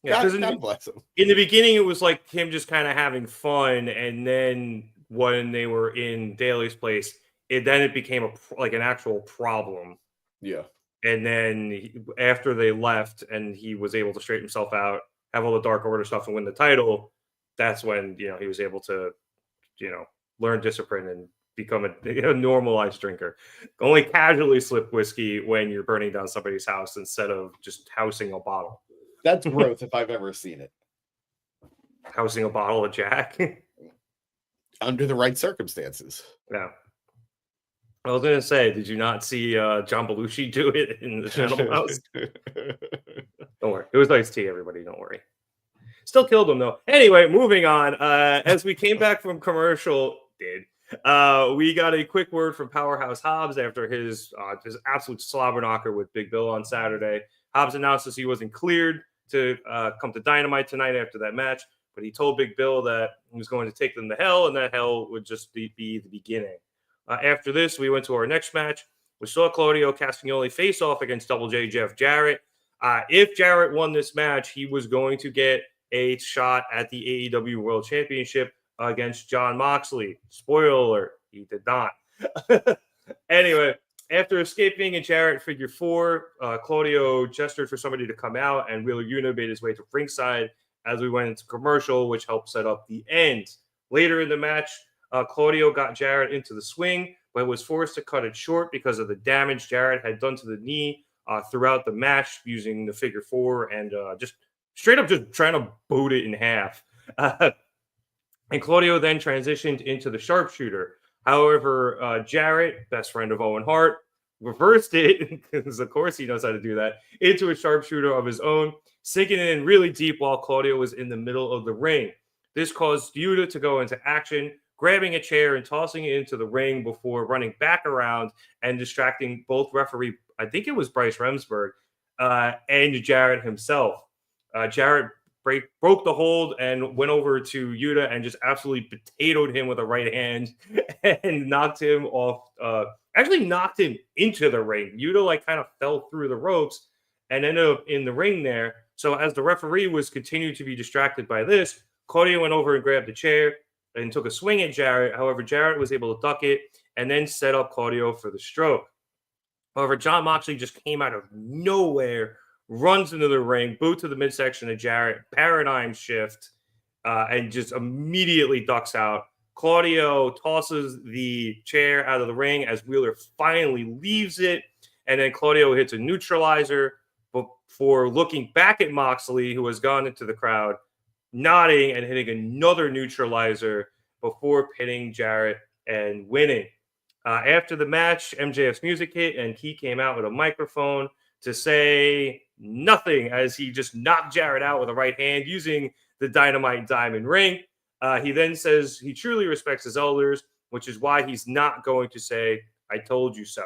Yeah, God bless him. In the beginning, it was like him just kind of having fun, and then when they were in Daly's Place, it became an actual problem. Yeah. And then after they left, and he was able to straighten himself out, have all the Dark Order stuff, and win the title, that's when he was able to learn discipline and become a normalized drinker. Only casually slip whiskey when you're burning down somebody's house instead of just housing a bottle. That's growth if I've ever seen it. Housing a bottle of Jack. Under the right circumstances. Yeah. I was going to say, did you not see John Belushi do it in the Animal House? Don't worry. It was iced tea, everybody. Don't worry. Still killed him, though. Anyway, moving on. As we came back from commercial, we got a quick word from Powerhouse Hobbs after his absolute slobber knocker with Big Bill on Saturday. Hobbs announced he wasn't cleared to come to Dynamite tonight after that match, but he told Big Bill that he was going to take them to hell, and that hell would just be the beginning. After this, we went to our next match. We saw Claudio Castagnoli face off against Double J Jeff Jarrett. If Jarrett won this match, he was going to get a shot at the AEW World Championship against Jon Moxley. Spoiler alert, he did not. Anyway, after escaping in Jarrett figure 4, Claudio gestured for somebody to come out, and Wheeler Yuta made his way to ringside as we went into commercial, which helped set up the end. Later in the match, Claudio got Jarrett into the swing, but was forced to cut it short because of the damage Jarrett had done to the knee throughout the match using the figure 4 and just straight up just trying to boot it in half. And Claudio then transitioned into the sharpshooter. However, Jarrett, best friend of Owen Hart, reversed it, because of course he knows how to do that, into a sharpshooter of his own, sinking it in really deep while Claudio was in the middle of the ring. This caused Yuta to go into action, grabbing a chair and tossing it into the ring before running back around and distracting both referee, I think it was Bryce Remsburg, and Jarrett himself. Jarrett broke the hold and went over to Yuta and just absolutely potatoed him with a right hand and knocked him off. Actually knocked him into the ring. Yuta kind of fell through the ropes and ended up in the ring there. So as the referee was continuing to be distracted by this, Claudio went over and grabbed the chair and took a swing at Jarrett. However, Jarrett was able to duck it and then set up Claudio for the stroke. However, Jon Moxley just came out of nowhere, runs into the ring, boot to the midsection of Jarrett, paradigm shift, and just immediately ducks out. Claudio tosses the chair out of the ring as Wheeler finally leaves it, and then Claudio hits a neutralizer, before looking back at Moxley, who has gone into the crowd, nodding and hitting another neutralizer before pinning Jarrett and winning. After the match, MJF's music hit, and he came out with a microphone to say nothing as he just knocked Jarrett out with a right hand using the Dynamite Diamond Ring. He then says he truly respects his elders, which is why he's not going to say, "I told you so."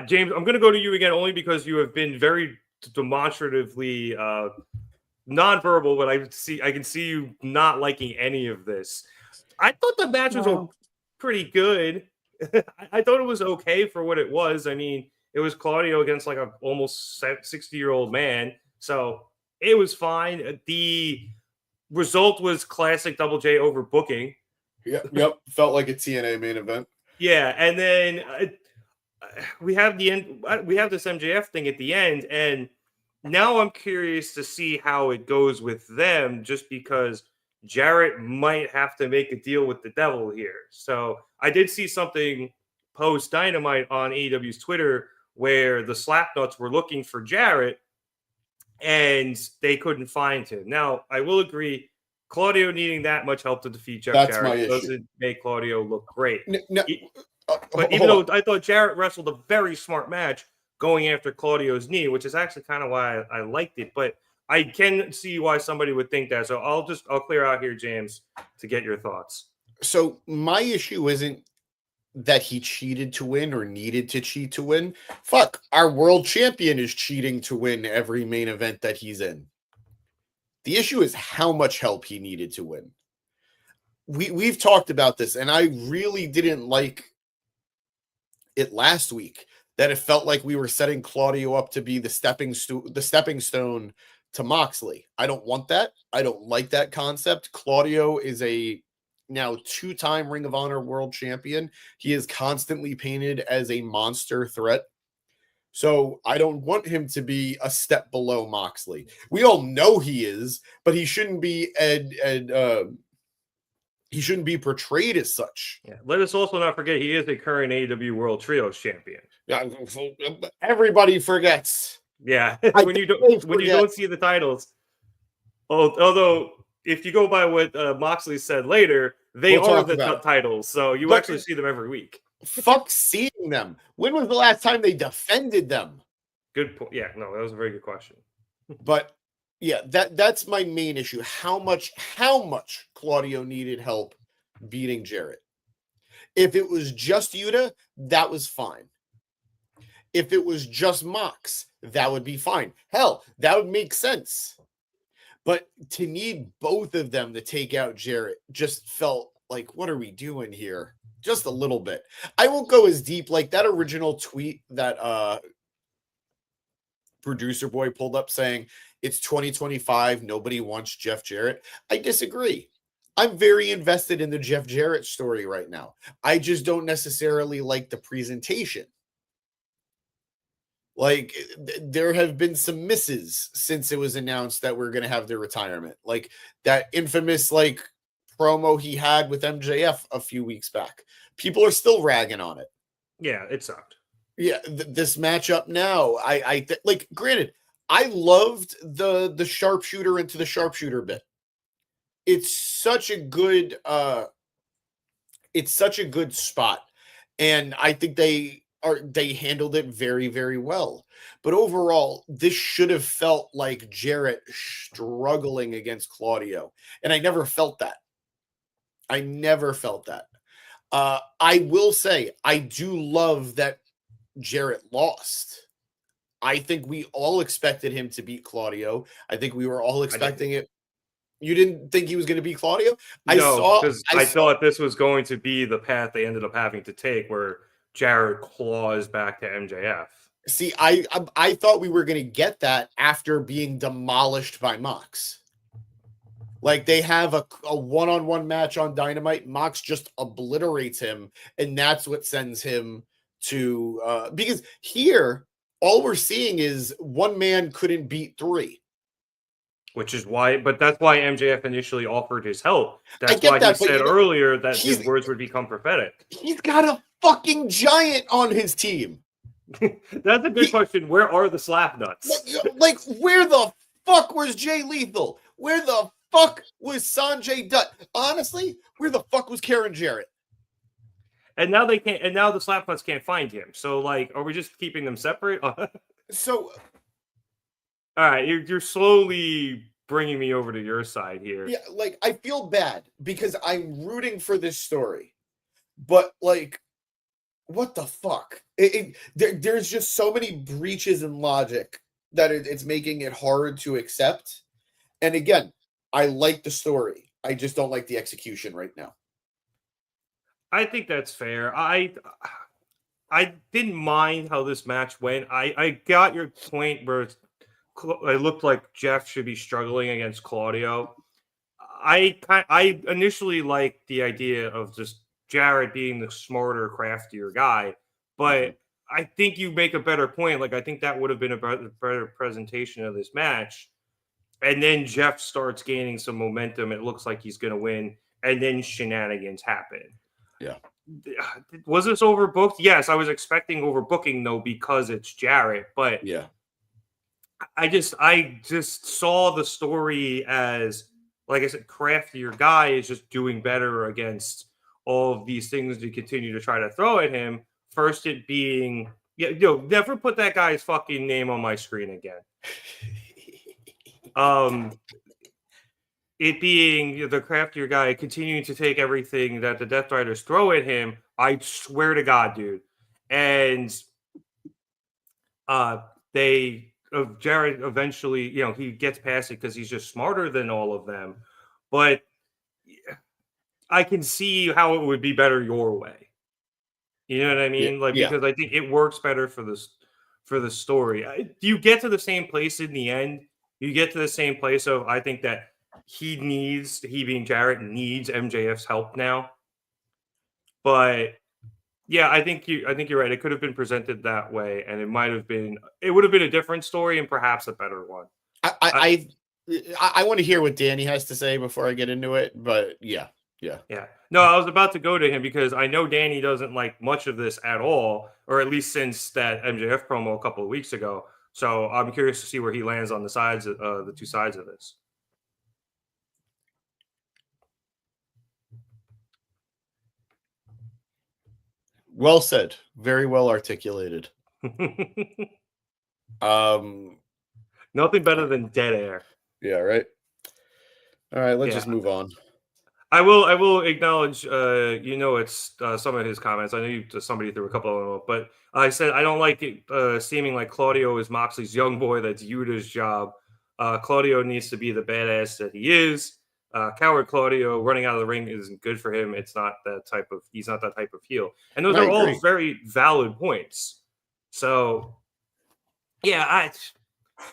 James, I'm going to go to you again only because you have been very demonstratively nonverbal, but I can see you not liking any of this. I thought the match was pretty good. I thought it was okay for what it was. I mean, it was Claudio against like a almost 60-year-old man, so it was fine. The result was classic Double J overbooking. Yep. Felt like a TNA main event. Yeah, and then we have the end. We have this MJF thing at the end, and now I'm curious to see how it goes with them, just because Jarrett might have to make a deal with the devil here. So I did see something post Dynamite on AEW's Twitter where the Slapnuts were looking for Jarrett and they couldn't find him. Now, I will agree, Claudio needing that much help to defeat Jeff Jarrett doesn't make Claudio look great. But even though I thought Jarrett wrestled a very smart match going after Claudio's knee, which is actually kind of why I liked it, but I can see why somebody would think that. So I'll clear out here, James, to get your thoughts. So my issue isn't that he cheated to win or needed to cheat to win. Fuck, our world champion is cheating to win every main event that he's in. The issue is how much help he needed to win. We've talked about this, and I really didn't like it last week, that it felt like we were setting Claudio up to be the stepping stone to Moxley. I don't want that. I don't like that concept. Claudio is a now 2-time Ring of Honor world champion. He is constantly painted as a monster threat. So I don't want him to be a step below Moxley. We all know he is, but he shouldn't be he shouldn't be portrayed as such. Yeah. Let us also not forget he is a current AEW World Trios champion. Yeah, everybody forgets. Yeah, when you don't see the titles. Although, if you go by what Moxley said later, they are the titles, so you actually see them every week. Fuck seeing them. When was the last time they defended them? Good point. Yeah, no, that was a very good question. But yeah, that's my main issue. How much Claudio needed help beating Jarrett. If it was just Yuta, that was fine. If it was just Mox, that would be fine. Hell, that would make sense. But to need both of them to take out Jarrett just felt like, what are we doing here? Just a little bit. I won't go as deep. Like that original tweet that producer boy pulled up saying it's 2025, nobody wants Jeff Jarrett. I disagree. I'm very invested in the Jeff Jarrett story right now. I just don't necessarily like the presentation. Like, there have been some misses since it was announced that we're going to have their retirement. Like, that infamous, like, promo he had with MJF a few weeks back. People are still ragging on it. Yeah, it sucked. Yeah, this matchup now, like, granted, I loved the sharpshooter into the sharpshooter bit. It's such a good spot. And I think they handled it very, very well. But overall, this should have felt like Jarrett struggling against Claudio. And I never felt that. I will say, I do love that Jarrett lost. I think we all expected him to beat Claudio. I think we were all expecting it. You didn't think he was going to beat Claudio? No, because I thought this was going to be the path they ended up having to take, where Jarrett claws back to MJF. See, I thought we were going to get that after being demolished by Mox. Like, they have a one-on-one match on Dynamite. Mox just obliterates him, and that's what sends him to... because here, all we're seeing is one man couldn't beat three. Which is why... But that's why MJF initially offered his help. That's why he said earlier that his words would become prophetic. He's got a fucking giant on his team. That's a good question. Where are the slap nuts? Like, where the fuck was Jay Lethal? Where the fuck was Sanjay Dutt? Honestly, where the fuck was Karen Jarrett? And now they can't. And now the slap nuts can't find him. So, like, are we just keeping them separate? So, all right, you're slowly bringing me over to your side here. yeah, like, I feel bad because I'm rooting for this story, but like, what the fuck? There's just so many breaches in logic that it's making it hard to accept. And again, I like the story. I just don't like the execution right now. I think that's fair. I didn't mind how this match went. I got your point where it looked like Jeff should be struggling against Claudio. I initially liked the idea of just Jarrett being the smarter, craftier guy, but I think you make a better point. Like, I think that would have been a better presentation of this match. And then Jeff starts gaining some momentum. It looks like he's going to win. And then shenanigans happen. Yeah. Was this overbooked? Yes, I was expecting overbooking, though, because it's Jarrett. But yeah, I just saw the story as, like I said, craftier guy is just doing better against all of these things to continue to try to throw at him. First, it being, never put that guy's fucking name on my screen again. It being the craftier guy continuing to take everything that the Deathriders throw at him. I swear to God, dude. And Jarrett eventually, he gets past it because he's just smarter than all of them. But I can see how it would be better your way. You know what I mean? Because I think it works better for the story. You get to the same place in the end. You get to the same place of, I think that he being Jarrett needs MJF's help now. But yeah, I think you're right. It could have been presented that way, and it would have been a different story and perhaps a better one. I want to hear what Danny has to say before I get into it, but yeah. No, I was about to go to him because I know Danny doesn't like much of this at all, or at least since that MJF promo a couple of weeks ago. So I'm curious to see where he lands on the sides of the two sides of this. Well said. Very well articulated. Nothing better than dead air. Yeah, right. All right, let's just move on. I will acknowledge, it's some of his comments. I know somebody threw a couple of them, but I said I don't like it seeming like Claudio is Moxley's young boy. That's Yuta's job. Claudio needs to be the badass that he is. Coward Claudio running out of the ring isn't good for him. He's not that type of heel. And those are all very valid points. So, yeah,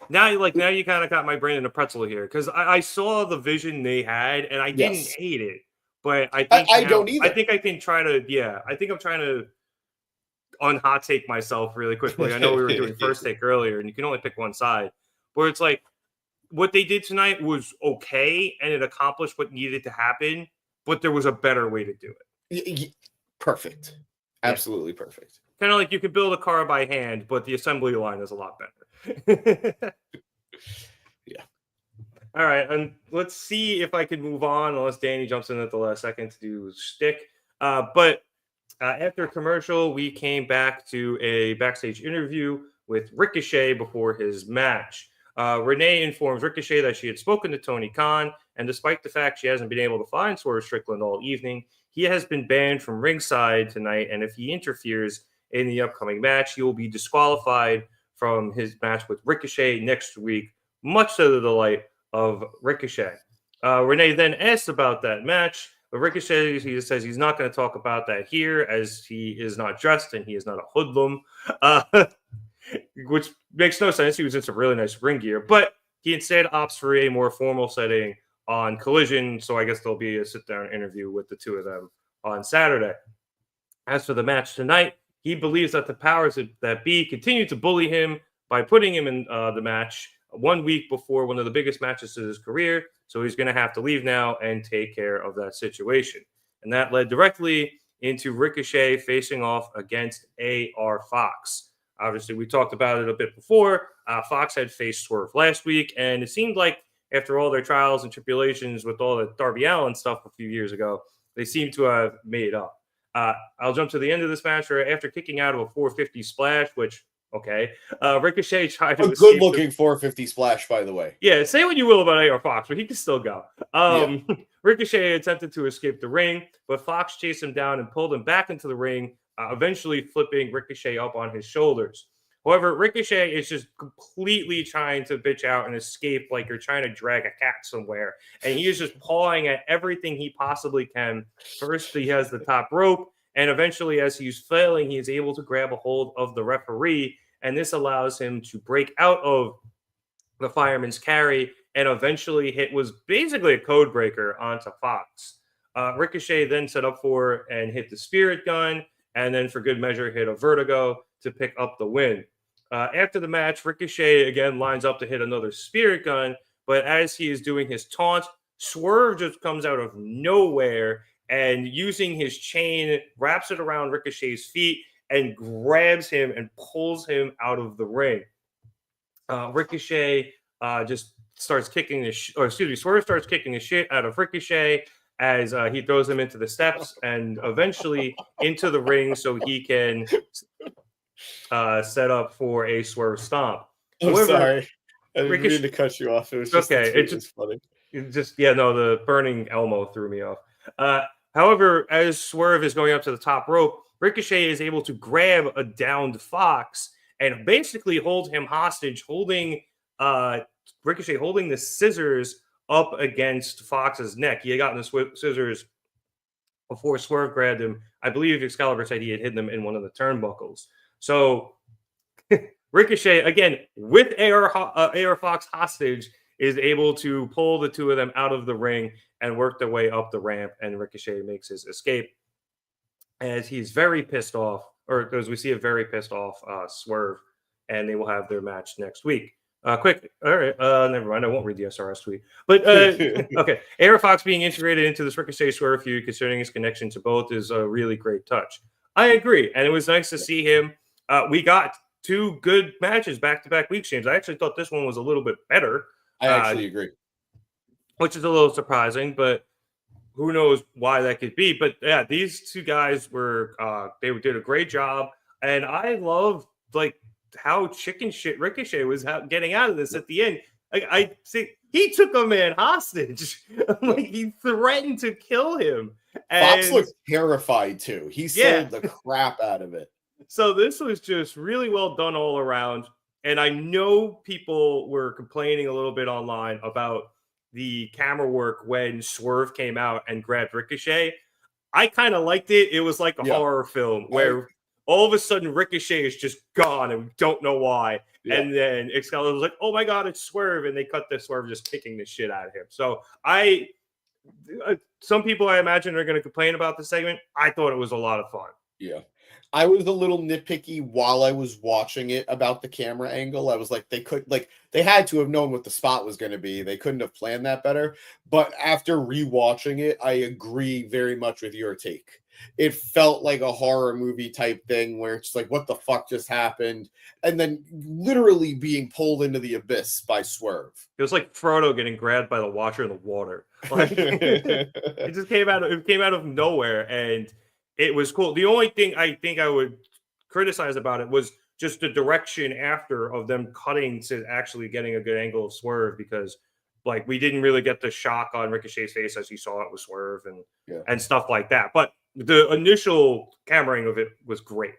now you kind of got my brain in a pretzel here because I saw the vision they had and I didn't hate it, but I think I don't either. I think I can try to I think I'm trying to unhot take myself really quickly. I know we were doing first take earlier and you can only pick one side, where it's like what they did tonight was okay and it accomplished what needed to happen, but there was a better way to do it. Perfect. Absolutely perfect. Kind of like you can build a car by hand, but the assembly line is a lot better. Yeah. All right, and let's see if I can move on, unless Danny jumps in at the last second to do shtick. But after commercial, we came back to a backstage interview with Ricochet before his match. Renee informs Ricochet that she had spoken to Tony Khan, and despite the fact she hasn't been able to find Swerve Strickland all evening, he has been banned from ringside tonight, and if he interferes in the upcoming match, he will be disqualified from his match with Ricochet next week, much to the delight of Ricochet. Renee then asks about that match, but Ricochet he says he's not going to talk about that here as he is not dressed and he is not a hoodlum, which makes no sense. He was in some really nice ring gear, but he instead opts for a more formal setting on Collision, so I guess there'll be a sit-down interview with the two of them on Saturday. As for the match tonight, he believes that the powers that be continue to bully him by putting him in the match 1 week before one of the biggest matches of his career. So he's going to have to leave now and take care of that situation. And that led directly into Ricochet facing off against AR Fox. Obviously, we talked about it a bit before. Fox had faced Swerve last week, and it seemed like after all their trials and tribulations with all the Darby Allin stuff a few years ago, they seem to have made up. I'll jump to the end of this match where after kicking out of a 450 splash, which, okay, Ricochet tried to A good-looking 450 splash, by the way. Yeah, say what you will about AR Fox, but he can still go. Ricochet attempted to escape the ring, but Fox chased him down and pulled him back into the ring, eventually flipping Ricochet up on his shoulders. However, Ricochet is just completely trying to bitch out and escape like you're trying to drag a cat somewhere. And he is just pawing at everything he possibly can. First, he has the top rope. And eventually, as he's failing, he is able to grab a hold of the referee. And this allows him to break out of the fireman's carry and eventually was basically a code breaker onto Fox. Ricochet then set up for and hit the Spirit Gun. And then for good measure, hit a Vertigo to pick up the win. After the match, Ricochet again lines up to hit another Spirit Gun, but as he is doing his taunt, Swerve just comes out of nowhere and using his chain, wraps it around Ricochet's feet and grabs him and pulls him out of the ring. Ricochet just starts kicking Swerve starts kicking the shit out of Ricochet as he throws him into the steps and eventually into the ring so he can set up for a Swerve stomp. I'm sorry. I didn't mean to cut you off. It was just okay. It's just funny. The burning Elmo threw me off. However, as Swerve is going up to the top rope, Ricochet is able to grab a downed Fox and basically hold him hostage, holding Ricochet holding the scissors up against Fox's neck. He had gotten the scissors before Swerve grabbed him. I believe Excalibur said he had hidden them in one of the turnbuckles. So Ricochet, again, with AR Fox hostage, is able to pull the two of them out of the ring and work their way up the ramp, and Ricochet makes his escape as he's very pissed off, or as we see a very pissed off Swerve, and they will have their match next week. All right, never mind. I won't read the SRS tweet. But, okay, AR Fox being integrated into this Ricochet Swerve feud, considering his connection to both, is a really great touch. I agree, and it was nice to see him. We got two good matches back-to-back weeks, James. I actually thought this one was a little bit better. I actually agree. Which is a little surprising, but who knows why that could be. But, yeah, these two guys were they did a great job, and I love, how chicken shit Ricochet was getting out of this at the end. I think he took a man hostage. He threatened to kill him. And Fox looked terrified too. He sold the crap out of it. So this was just really well done all around. And I know people were complaining a little bit online about the camera work when Swerve came out and grabbed Ricochet. I kind of liked it. It was like a horror film where all of a sudden Ricochet is just gone and we don't know why. Yeah. And then Excalibur was like, oh my God, it's Swerve. And they cut the Swerve just kicking the shit out of him. So some people I imagine are going to complain about the segment. I thought it was a lot of fun. Yeah. I was a little nitpicky while I was watching it about the camera angle. I was like, they had to have known what the spot was going to be. They couldn't have planned that better. But after rewatching it, I agree very much with your take. It felt like a horror movie type thing where it's like, what the fuck just happened? And then literally being pulled into the abyss by Swerve. It was like Frodo getting grabbed by the Watcher in the water. It just came out of nowhere, and it was cool. The only thing I think I would criticize about it was just the direction after of them cutting to actually getting a good angle of Swerve, because we didn't really get the shock on Ricochet's face as he saw it with Swerve and stuff like that. But the initial cameraing of it was great.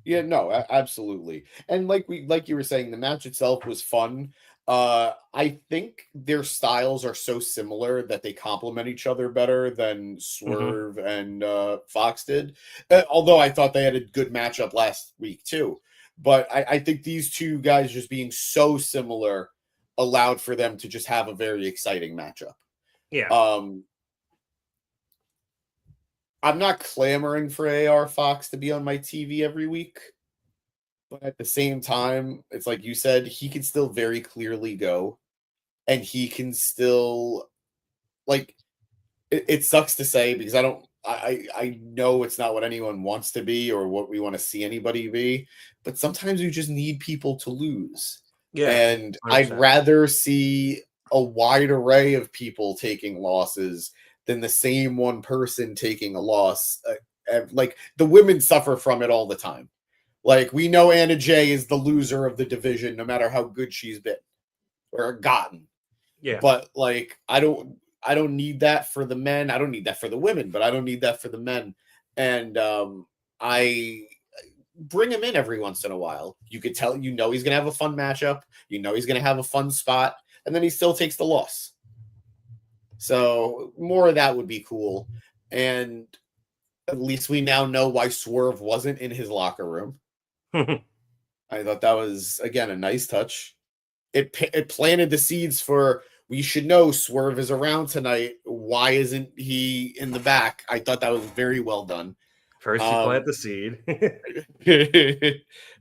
Yeah, no, absolutely. And like you were saying, the match itself was fun. I think their styles are so similar that they complement each other better than Swerve and Fox did. Although I thought they had a good matchup last week too. But I think these two guys just being so similar allowed for them to just have a very exciting matchup. Yeah. I'm not clamoring for AR Fox to be on my TV every week. But at the same time, it's like you said, he can still very clearly go. And he can still, it sucks to say because I know it's not what anyone wants to be or what we want to see anybody be, but sometimes you just need people to lose. Yeah, and 100%. I'd rather see a wide array of people taking losses than the same one person taking a loss. Like the women suffer from it all the time. Like we know Anna Jay is the loser of the division, no matter how good she's been or gotten. Yeah, But like I don't need that for the men. I don't need that for the women, but I don't need that for the men. And I bring him in every once in a while. You could tell, he's going to have a fun matchup. He's going to have a fun spot, and then he still takes the loss. So more of that would be cool. And at least we now know why Swerve wasn't in his locker room. I thought that was, again, a nice touch. It planted the seeds for, we should know Swerve is around tonight. Why isn't he in the back? I thought that was very well done. First you plant the seed.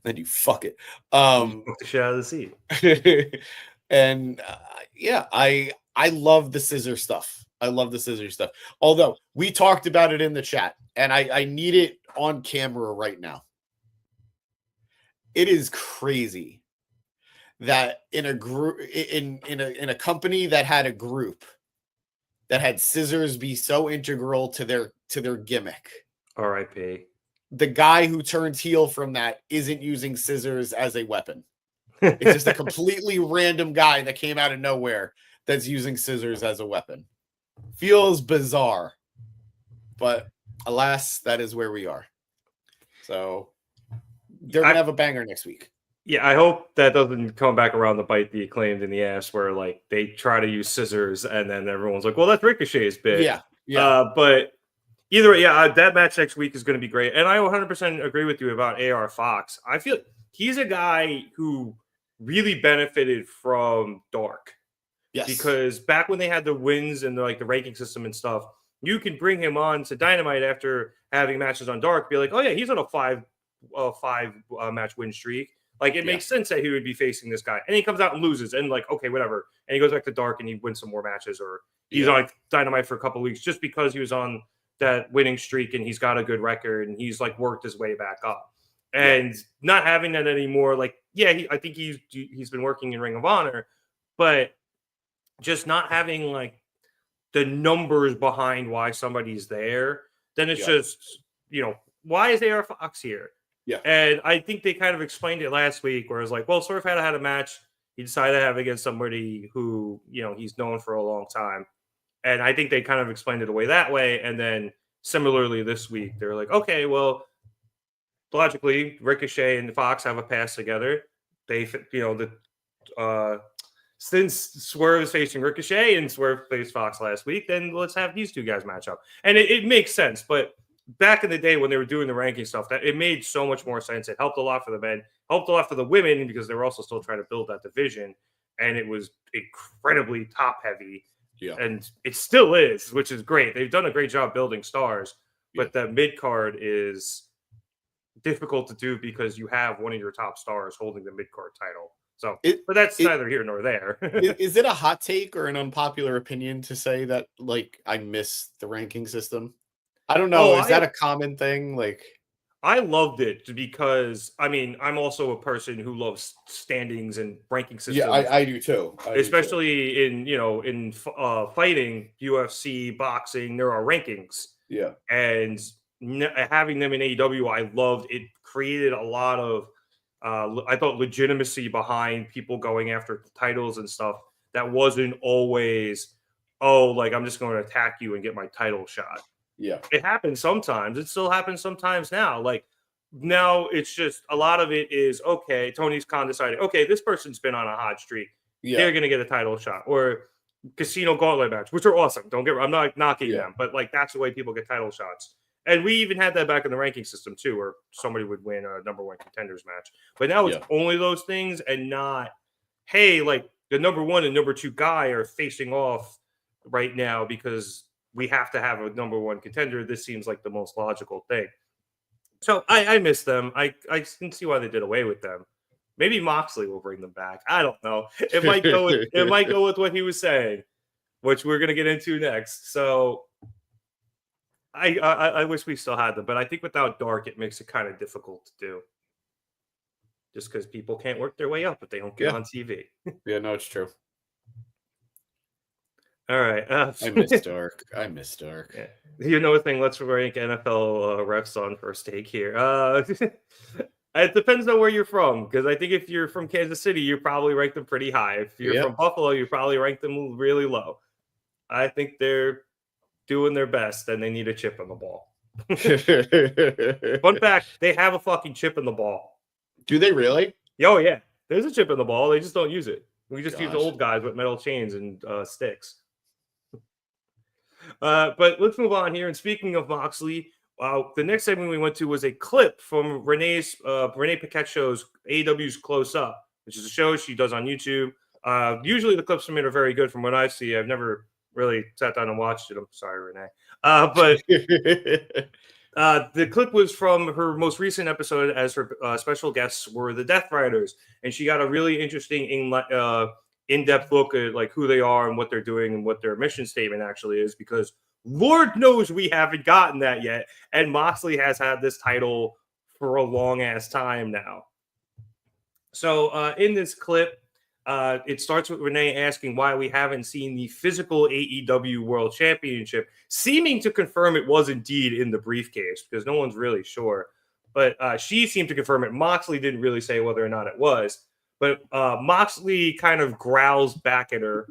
Then you fuck it. You fuck the shit out of the seed. And yeah, I love the scissor stuff. I love the scissor stuff. Although we talked about it in the chat, and I need it on camera right now. It is crazy that in a group in a company that had a group that had scissors be so integral to their gimmick. R.I.P. The guy who turns heel from that isn't using scissors as a weapon. It's just a completely random guy that came out of nowhere that's using scissors as a weapon. Feels bizarre, but alas, that is where we are. So they're gonna have a banger next week. Yeah, I hope that doesn't come back around to bite the Acclaimed in the ass, where like they try to use scissors and then everyone's like, "Well, that's Ricochet's bit." Yeah. But either way, that match next week is going to be great, and I 100% agree with you about AR Fox. I feel he's a guy who really benefited from Dark. Yes. Because back when they had the wins and the ranking system and stuff, you can bring him on to Dynamite after having matches on Dark, be like, "Oh yeah, he's on a five match win streak." Like, it makes sense that he would be facing this guy. And he comes out and loses. And, like, okay, whatever. And he goes back to Dark and he wins some more matches. Or he's on Dynamite for a couple of weeks just because he was on that winning streak and he's got a good record and he's, like, worked his way back up. And not having that anymore, like, I think he's been working in Ring of Honor. But just not having, like, the numbers behind why somebody's there, then it's just, why is AR Fox here? Yeah. And I think they kind of explained it last week where it's like, well, Swerve had a match. He decided to have against somebody who, he's known for a long time. And I think they kind of explained it away that way. And then similarly this week, they're like, okay, well, logically, Ricochet and Fox have a pass together. They, since Swerve is facing Ricochet and Swerve faced Fox last week, then let's have these two guys match up. And it makes sense. But back in the day when they were doing the ranking stuff, that it made so much more sense. It helped a lot for the men, helped a lot for the women because they were also still trying to build that division, and it was incredibly top heavy. Yeah, and it still is, which is great. They've done a great job building stars, but the mid card is difficult to do because you have one of your top stars holding the mid card title. So, but that's neither here nor there. Is it a hot take or an unpopular opinion to say that, like, I miss the ranking system? I don't know. Is that a common thing? Like, I loved it because, I'm also a person who loves standings and ranking systems. Yeah, I do too. Especially in fighting, UFC, boxing, there are rankings. Yeah. And having them in AEW, I loved it. Created a lot of, I thought, legitimacy behind people going after titles and stuff that wasn't always, I'm just going to attack you and get my title shot. Yeah, it happens sometimes. It still happens sometimes now. Like, now it's just a lot of it is, okay, Tony Khan decided, okay, this person's been on a hot streak. Yeah. They're going to get a title shot. Or Casino Gauntlet match, which are awesome. Don't get me, I'm not knocking them, but like that's the way people get title shots. And we even had that back in the ranking system too, where somebody would win a number one contenders match. But now it's only those things and not, hey, like the number one and number two guy are facing off right now because we have to have a number one contender. This seems like the most logical thing. So I miss them. I can see why they did away with them. Maybe Moxley will bring them back. I don't know. It might go with what he was saying, which we're gonna get into next. So I wish we still had them, but I think without Dark, it makes it kind of difficult to do. Just because people can't work their way up if they don't get on TV. Yeah, no, it's true. All right. I miss Dark. I miss Dark. Yeah. You know what thing? Let's rank NFL refs on first take here. It depends on where you're from, because I think if you're from Kansas City, you probably rank them pretty high. If you're from Buffalo, you probably rank them really low. I think they're doing their best, and they need a chip in the ball. Fun fact, they have a fucking chip in the ball. Do they really? Oh, yeah. There's a chip in the ball. They just don't use it. We just use old guys with metal chains and sticks. But let's move on here. And speaking of Moxley, the next segment we went to was a clip from Renee Paquette show's AEW's Close Up, which is a show she does on YouTube. Usually the clips from it are very good from what I see. I've never really sat down and watched it. I'm sorry, Renee. But the clip was from her most recent episode, as her special guests were the Deathriders. And she got a really interesting in-depth look at like who they are and what they're doing and what their mission statement actually is, because Lord knows we haven't gotten that yet. And Moxley has had this title for a long ass time now. So in this clip, it starts with Renee asking why we haven't seen the physical AEW World Championship, seeming to confirm it was indeed in the briefcase, because no one's really sure. But she seemed to confirm it. Moxley didn't really say whether or not it was. But Moxley kind of growls back at her,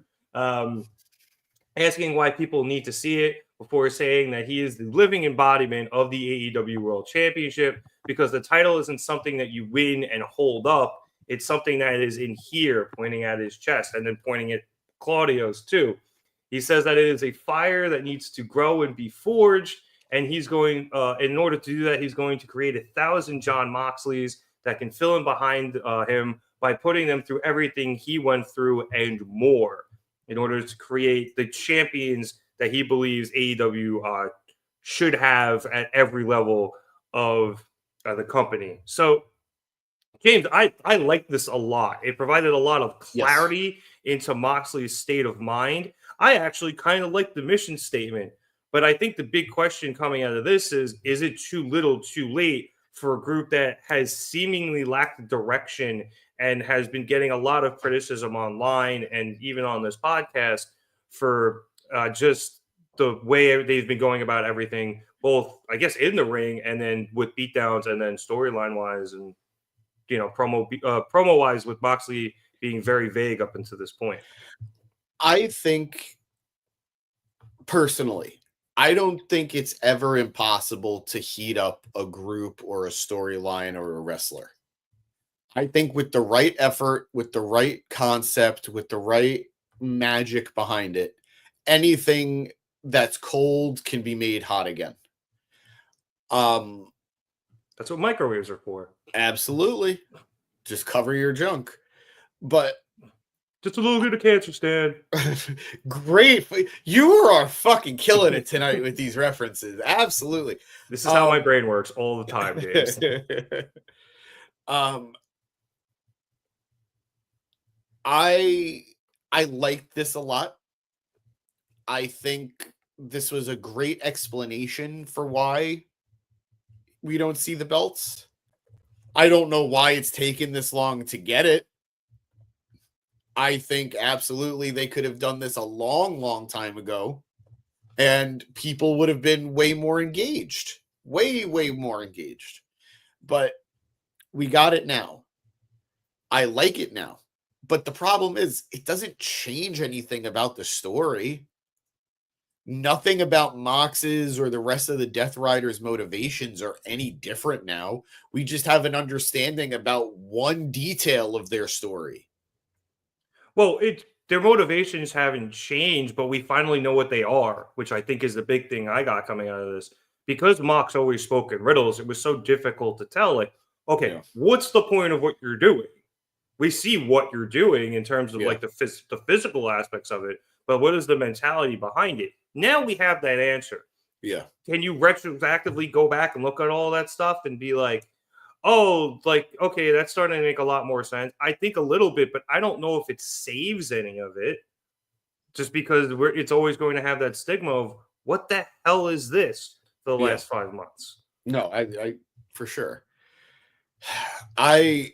asking why people need to see it, before saying that he is the living embodiment of the AEW World Championship, because the title isn't something that you win and hold up. It's something that is in here, pointing at his chest, and then pointing at Claudio's too. He says that it is a fire that needs to grow and be forged, and he's going, in order to do that, he's going to create 1,000 John Moxleys that can fill in behind him by putting them through everything he went through and more, in order to create the champions that he believes AEW should have at every level of the company. So, James, I like this a lot. It provided a lot of clarity into Moxley's state of mind. I actually kind of like the mission statement, but I think the big question coming out of this is it too little, too late for a group that has seemingly lacked direction and has been getting a lot of criticism online and even on this podcast for just the way they've been going about everything, both, I guess, in the ring and then with beatdowns and then storyline-wise and, you know, promo-wise with Moxley being very vague up until this point. I think, personally, I don't think it's ever impossible to heat up a group or a storyline or a wrestler. I think with the right effort, with the right concept, with the right magic behind it, anything that's cold can be made hot again. That's what microwaves are for. Absolutely. Just cover your junk. But just a little bit of cancer, Stan. Great. You are fucking killing it tonight with these references. Absolutely. This is how my brain works all the time, James. I liked this a lot. I think this was a great explanation for why we don't see the belts. I don't know why it's taken this long to get it. I think absolutely they could have done this a long, long time ago, and people would have been way more engaged. Way, way more engaged. But we got it now. I like it now. But the problem is, it doesn't change anything about the story. Nothing about Mox's or the rest of the Deathriders' motivations are any different now. We just have an understanding about one detail of their story. Well, their motivations haven't changed, but we finally know what they are, which I think is the big thing I got coming out of this. Because Mox always spoke in riddles, it was so difficult to tell, like, okay, what's the point of what you're doing? We see what you're doing in terms of like the physical aspects of it, but what is the mentality behind it? Now we have that answer. Yeah. Can you retroactively go back and look at all that stuff and be like, oh, like, okay, that's starting to make a lot more sense. I think a little bit, but I don't know if it saves any of it, just because it's always going to have that stigma of what the hell is this? for the last 5 months. No, I for sure. I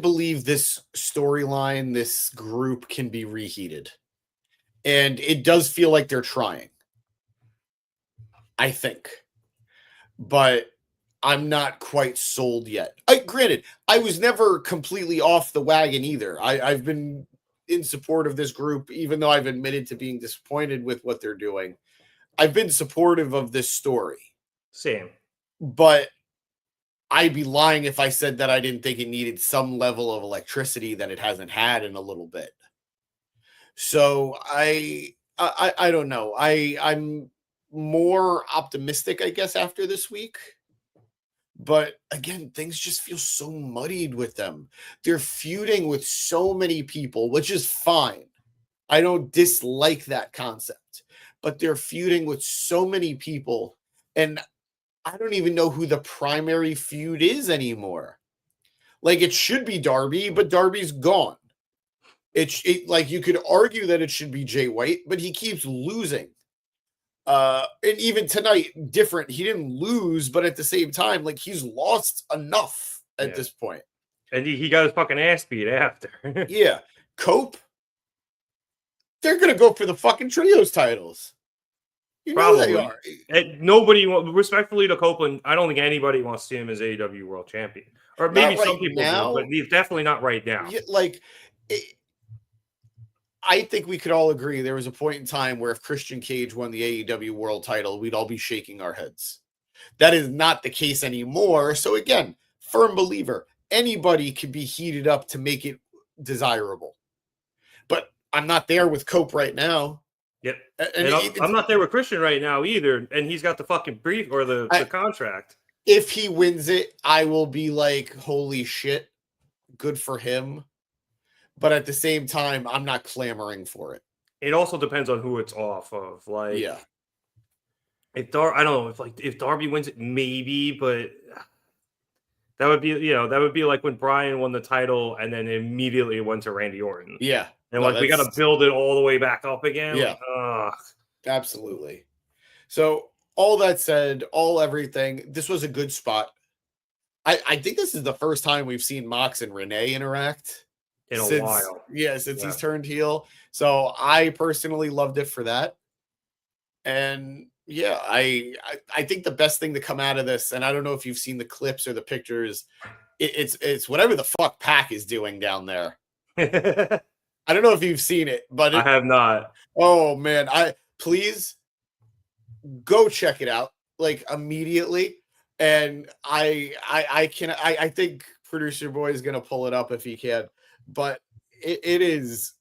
believe this storyline, this group can be reheated. And it does feel like they're trying. I think. But I'm not quite sold yet. Granted, I was never completely off the wagon either. I've been in support of this group, even though I've admitted to being disappointed with what they're doing. I've been supportive of this story. Same. But I'd be lying if I said that I didn't think it needed some level of electricity that it hasn't had in a little bit. So I don't know. I'm more optimistic, I guess, after this week. But again, things just feel so muddied with them. They're feuding with so many people, which is fine. I don't dislike that concept. But they're feuding with so many people. And I don't even know who the primary feud is anymore. Like, it should be Darby, but Darby's gone. Like, you could argue that it should be Jay White, but he keeps losing. And even tonight, different. He didn't lose, but at the same time, like, he's lost enough at this point. And he got his fucking ass beat after. Yeah. Cope, they're going to go for the fucking trios titles. You Probably. know they are. And nobody, respectfully to Copeland, I don't think anybody wants to see him as AEW World Champion. Or maybe Not some right people now. do, but definitely not right now. Yeah, like, I think we could all agree there was a point in time where if Christian Cage won the AEW World title, we'd all be shaking our heads. That is not the case anymore. So again, firm believer, anybody can be heated up to make it desirable. But I'm not there with Cope right now. Yep. And I'm not there with Christian right now either. And he's got the fucking brief or the contract. If he wins it, I will be like, holy shit, good for him. But at the same time, I'm not clamoring for it. It also depends on who it's off of. Like, yeah. I don't know if Darby wins it, maybe, but that would be like when Bryan won the title and then immediately went to Randy Orton. Yeah. And we got to build it all the way back up again. Yeah. Like, absolutely. So all that said, everything, this was a good spot. I think this is the first time we've seen Mox and Renee interact. In a while. Yeah, since he's turned heel. So I personally loved it for that. And yeah, I think the best thing to come out of this, and I don't know if you've seen the clips or the pictures, it's whatever the fuck Pac is doing down there. I don't know if you've seen it, but I have not. Oh man, please go check it out like immediately. And I think producer boy is gonna pull it up if he can. But it is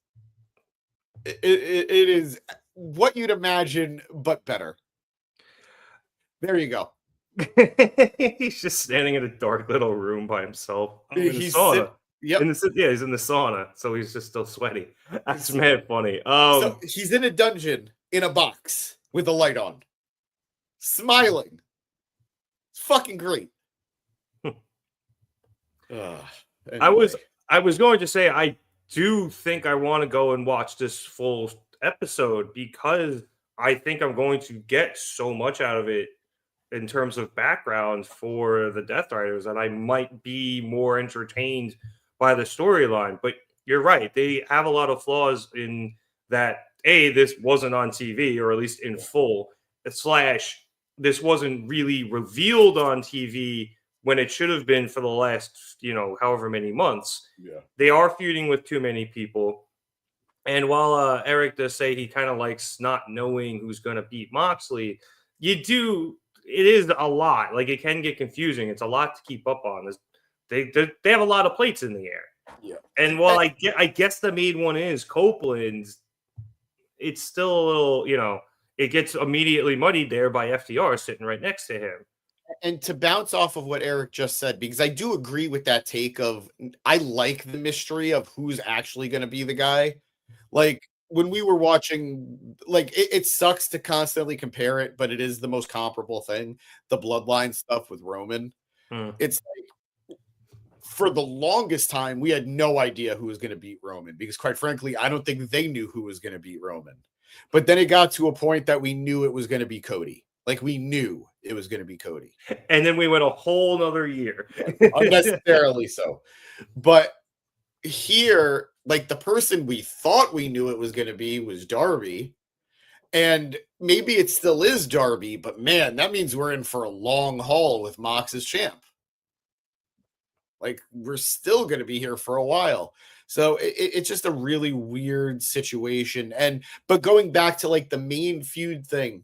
what you'd imagine, but better. There you go. He's just standing in a dark little room by himself. He's sauna. Yep. He's in the sauna, so he's just still sweaty. That's mad funny. So he's in a dungeon in a box with a light on, smiling. It's fucking great. Anyway. I was going to say, I do think I want to go and watch this full episode because I think I'm going to get so much out of it in terms of background for the Deathriders, and I might be more entertained by the storyline. But you're right. They have a lot of flaws in that, this wasn't on TV, or at least in full, / this wasn't really revealed on TV when it should have been for the last, however many months. Yeah. They are feuding with too many people. And while Eric does say he kind of likes not knowing who's going to beat Moxley, it is a lot. Like, it can get confusing. It's a lot to keep up on. They have a lot of plates in the air. Yeah. And while I guess the main one is Copeland, it's still a little, it gets immediately muddied there by FTR sitting right next to him. And to bounce off of what Eric just said, because I do agree with that take of, I like the mystery of who's actually going to be the guy. Like, when we were watching, like, it sucks to constantly compare it, but it is the most comparable thing. The bloodline stuff with Roman. It's like, for the longest time, we had no idea who was going to beat Roman, because quite frankly, I don't think they knew who was going to beat Roman. But then it got to a point that we knew it was going to be Cody. Like we knew it was going to be Cody. And then we went a whole nother year. Unnecessarily so. But here, like the person we thought we knew it was going to be was Darby. And maybe it still is Darby, but man, that means we're in for a long haul with Mox as champ. Like we're still going to be here for a while. So it's just a really weird situation. But going back to like the main feud thing,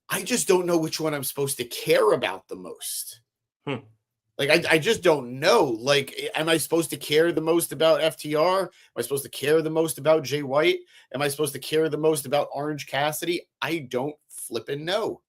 I just don't know which one I'm supposed to care about the most. Like, I just don't know. Like, am I supposed to care the most about FTR? Am I supposed to care the most about Jay White? Am I supposed to care the most about Orange Cassidy? I don't flippin' know.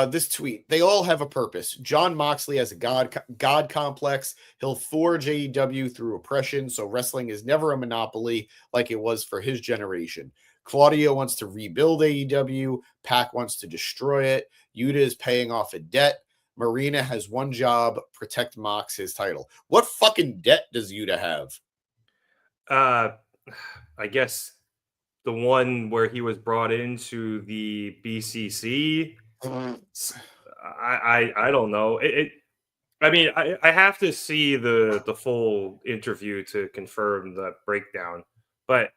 This tweet, they all have a purpose. John Moxley has a God complex. He'll forge AEW through oppression, so wrestling is never a monopoly like it was for his generation. Claudio wants to rebuild AEW. Pac wants to destroy it. Yuta is paying off a debt. Marina has one job, protect Mox his title. What fucking debt does Yuta have? I guess the one where he was brought into the BCC. I don't know. I have to see the full interview to confirm the breakdown. But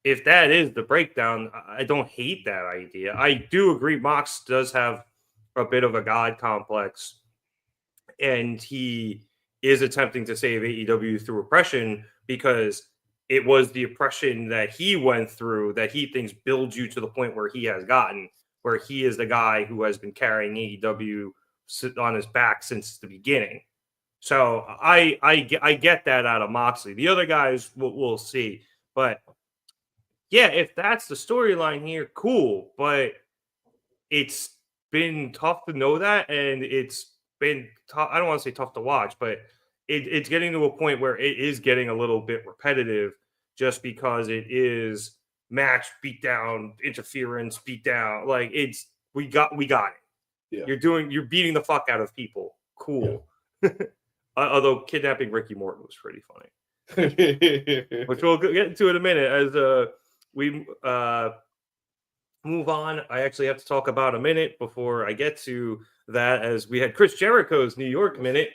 if that is the breakdown, I don't hate that idea. I do agree Mox does have a bit of a God complex, and he is attempting to save AEW through oppression because it was the oppression that he went through that he thinks builds you to the point where he has gotten, where he is the guy who has been carrying AEW on his back since the beginning. So I get that out of Moxley. The other guys we'll see. But yeah, if that's the storyline here, cool. But it's been tough to know that, and it's been tough. I don't want to say tough to watch, but it's getting to a point where it is getting a little bit repetitive just because it is match, beat down, interference, beat down. Like we got it. Yeah. You're beating the fuck out of people. Cool. Yeah. Although kidnapping Ricky Morton was pretty funny. Which we'll get into in a minute as we move on. I actually have to talk about a minute before I get to that, as we had Chris Jericho's New York minute.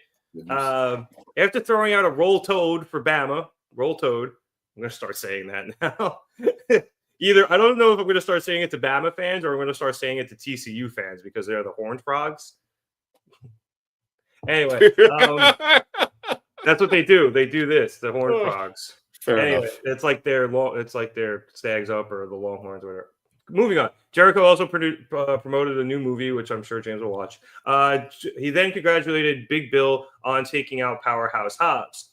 After throwing out a roll toad for Bama, roll toad, I'm going to start saying that now. Either I don't know if I'm going to start saying it to Bama fans or I'm going to start saying it to TCU fans because they're the Horned Frogs. Anyway, that's what they do. They do this, the Horned Frogs. Anyway, it's like their Stags Up or the Longhorns or whatever. Moving on. Jericho also promoted a new movie, which I'm sure James will watch. He then congratulated Big Bill on taking out Powerhouse Hobbs.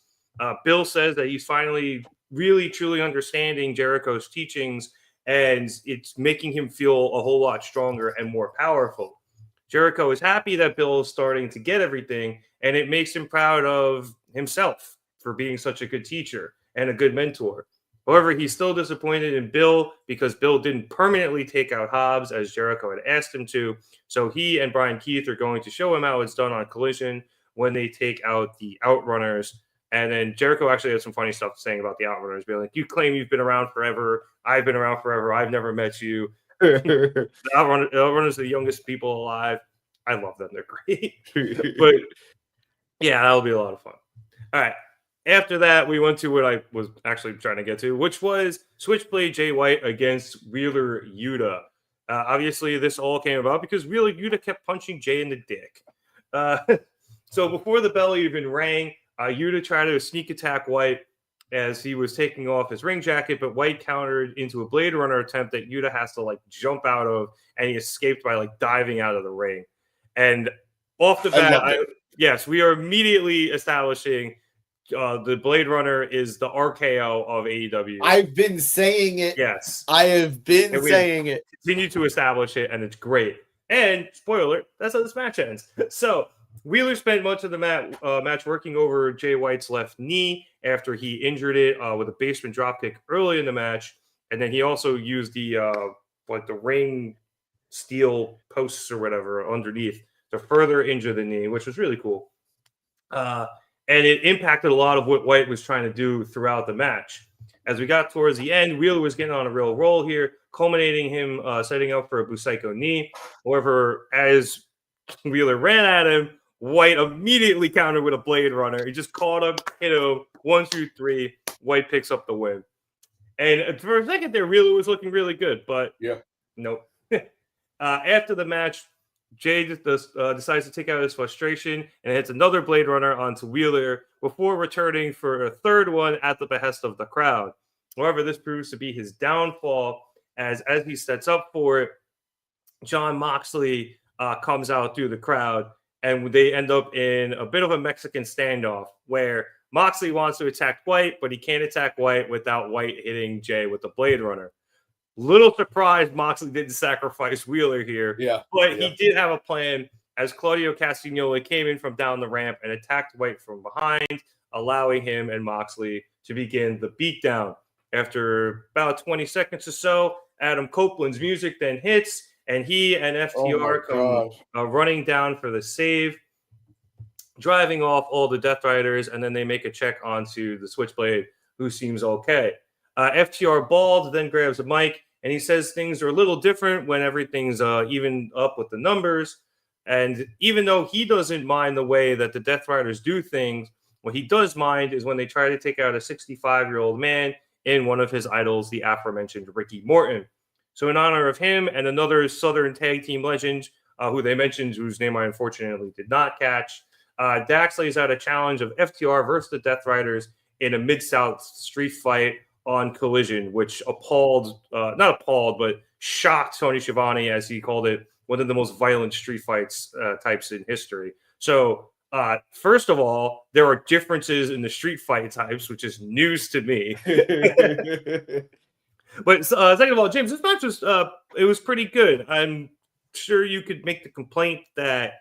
Bill says that he's finally really, truly understanding Jericho's teachings, and it's making him feel a whole lot stronger and more powerful. Jericho is happy that Bill is starting to get everything, and it makes him proud of himself for being such a good teacher and a good mentor. However, he's still disappointed in Bill because Bill didn't permanently take out Hobbs as Jericho had asked him to. So he and Brian Keith are going to show him how it's done on Collision when they take out the Outrunners. And then Jericho actually had some funny stuff saying about the Outrunners, being like, you claim you've been around forever. I've been around forever. I've never met you. The Outrunners are the youngest people alive. I love them. They're great. But yeah, that'll be a lot of fun. All right. After that, we went to what I was actually trying to get to, which was Switchblade Jay White against Wheeler Yuta. Obviously, this all came about because Wheeler Yuta kept punching Jay in the dick. So before the bell even rang, Yuta tried to sneak attack White as he was taking off his ring jacket, but White countered into a Blade Runner attempt that Yuta has to like jump out of, and he escaped by like diving out of the ring. And off the bat, yes, we are immediately establishing the Blade Runner is the RKO of AEW. I've been saying it. Yes. I have been saying it. Continue to establish it, and it's great. And spoiler, that's how this match ends. So Wheeler spent much of the match working over Jay White's left knee after he injured it with a basement dropkick early in the match. And then he also used the ring steel posts or whatever underneath to further injure the knee, which was really cool. And it impacted a lot of what White was trying to do throughout the match. As we got towards the end, Wheeler was getting on a real roll here, culminating him setting up for a Busaiko knee. However, as Wheeler ran at him, White immediately countered with a Blade Runner. He just caught him, hit him, 1, 2, 3. White picks up the win. And for a second there, Wheeler was looking really good, but nope. After the match, Jay decides to take out his frustration and hits another Blade Runner onto Wheeler before returning for a third one at the behest of the crowd. However, this proves to be his downfall as he sets up for it, Jon Moxley comes out through the crowd and they end up in a bit of a Mexican standoff where Moxley wants to attack White, but he can't attack White without White hitting Jay with the Blade Runner. Little surprised Moxley didn't sacrifice Wheeler here, but he did have a plan as Claudio Castagnoli came in from down the ramp and attacked White from behind, allowing him and Moxley to begin the beatdown. After about 20 seconds or so, Adam Copeland's music then hits, and he and FTR come running down for the save, driving off all the Deathriders, and then they make a check onto the Switchblade, who seems okay. FTR bald, then grabs a mic, and he says things are a little different when everything's even up with the numbers. And even though he doesn't mind the way that the Deathriders do things, what he does mind is when they try to take out a 65-year-old man in one of his idols, the aforementioned Ricky Morton. So in honor of him and another Southern tag team legend, who they mentioned, whose name I unfortunately did not catch, Dax lays out a challenge of FTR versus the Deathriders in a Mid-South street fight on Collision, which not appalled, but shocked Tony Schiavone, as he called it, one of the most violent street fights types in history. So first of all, there are differences in the street fight types, which is news to me. But second of all, James, this match was it was pretty good. I'm sure you could make the complaint that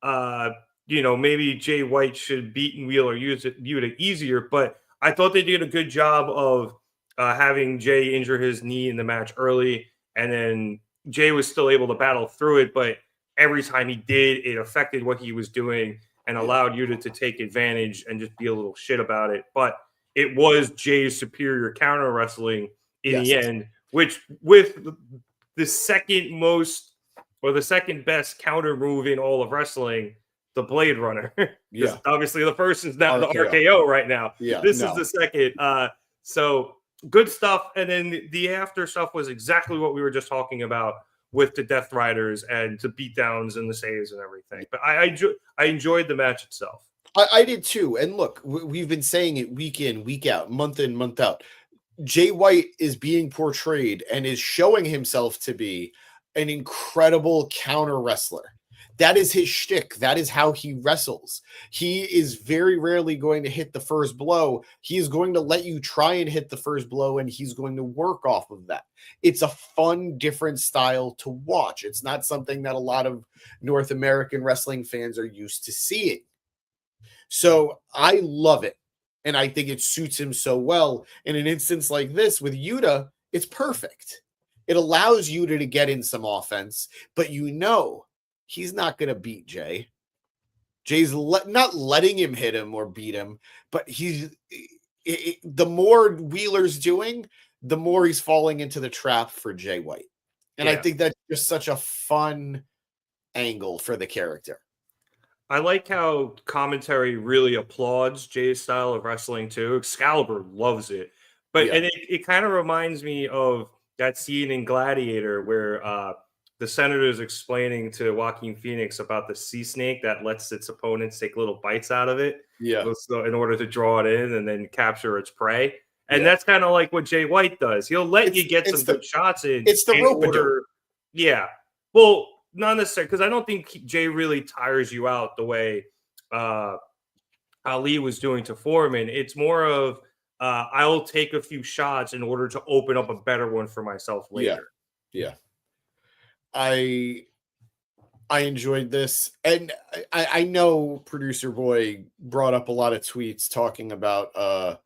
maybe Jay White should have beaten Wheeler Yuta easier, but I thought they did a good job of having Jay injure his knee in the match early, and then Jay was still able to battle through it, but every time he did, it affected what he was doing and allowed Yuta to take advantage and just be a little shit about it. But it was Jay's superior counter wrestling in the end, which with the second best counter move in all of wrestling, the Blade Runner. Obviously the first is now the RKO right now. This is the second. So good stuff. And then the after stuff was exactly what we were just talking about with the Deathriders and the beatdowns and the saves and everything. But I enjoyed the match itself. I did too. And look, we've been saying it week in, week out, month in, month out. Jay White is being portrayed and is showing himself to be an incredible counter wrestler. That is his shtick. That is how he wrestles. He is very rarely going to hit the first blow. He is going to let you try and hit the first blow, and he's going to work off of that. It's a fun, different style to watch. It's not something that a lot of North American wrestling fans are used to seeing. So I love it, and I think it suits him so well. In an instance like this with Yuta, it's perfect. It allows Yuta to get in some offense, but he's not going to beat Jay. Jay's not letting him hit him or beat him, but the more Wheeler's doing, the more he's falling into the trap for Jay White. And I think that's just such a fun angle for the character. I like how commentary really applauds Jay's style of wrestling too. Excalibur loves it. But and it kind of reminds me of that scene in Gladiator where the senator's explaining to Joaquin Phoenix about the sea snake that lets its opponents take little bites out of it in order to draw it in and then capture its prey. And that's kind of like what Jay White does. He'll let you get some good shots in. It's the rope. Yeah. Well, not necessarily, because I don't think Jay really tires you out the way Ali was doing to Foreman. It's more of I'll take a few shots in order to open up a better one for myself later. Yeah. I enjoyed this, and I know Producer Boy brought up a lot of tweets talking about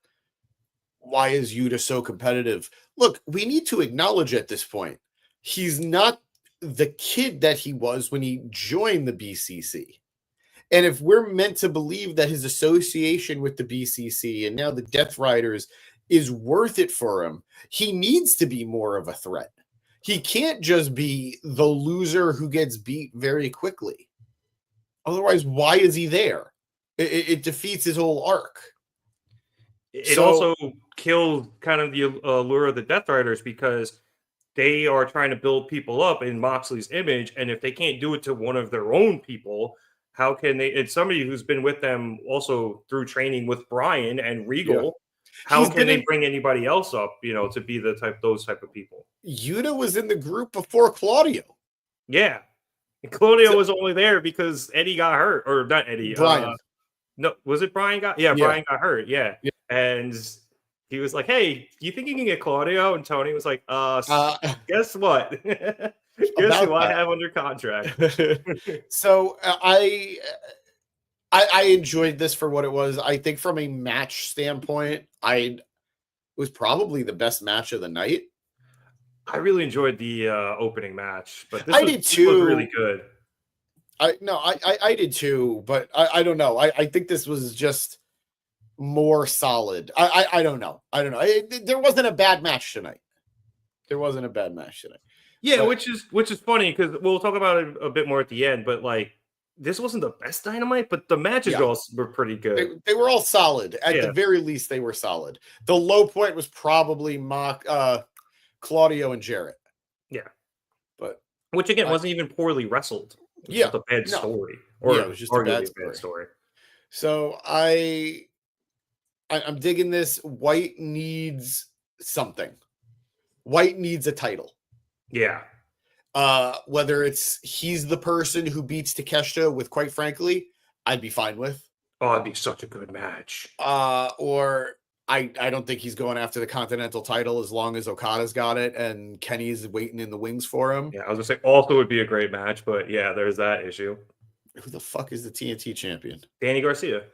why is Yuta so competitive. Look, we need to acknowledge at this point he's not the kid that he was when he joined the BCC. And if we're meant to believe that his association with the BCC and now the Deathriders is worth it for him, he needs to be more of a threat. he can't just be the loser who gets beat very quickly. Otherwise, why is he there? It defeats his whole arc. It also kills kind of the allure of the Deathriders because they are trying to build people up in Moxley's image, and if they can't do it to one of their own people, how can they? It's somebody who's been with them also through training with Brian and Regal. Yeah. How can they bring anybody else up, to be those type of people? Yuta was in the group before Claudio. Yeah. And Claudio was only there because Eddie got hurt. Or not Eddie. Brian. No, was it Brian Brian got hurt. Yeah. And he was like, hey, you think you can get Claudio? And Tony was like, guess what? Guess who I have under contract? So I enjoyed this for what it was. I think from a match standpoint, it was probably the best match of the night. I really enjoyed the opening match, but I did too. This was really good. I did too, but I don't know. I think this was just more solid. I don't know. There wasn't a bad match tonight. Yeah, but, which is funny because we'll talk about it a bit more at the end. But like, this wasn't the best Dynamite, but the matches were pretty good. They were all solid. At the very least, they were solid. The low point was probably Claudio and Jarrett. Yeah, but which again wasn't even poorly wrestled. It was just a bad story, or it was just a bad story. So I'm digging this. White needs something. White needs a title. Yeah. Whether it's he's the person who beats Takeshita, with quite frankly, I'd be fine with. Oh, it'd be such a good match. Or I don't think he's going after the Continental title as long as Okada's got it and Kenny's waiting in the wings for him. Yeah, I was gonna say also would be a great match, but yeah, there's that issue. Who the fuck is the TNT champion? Danny Garcia.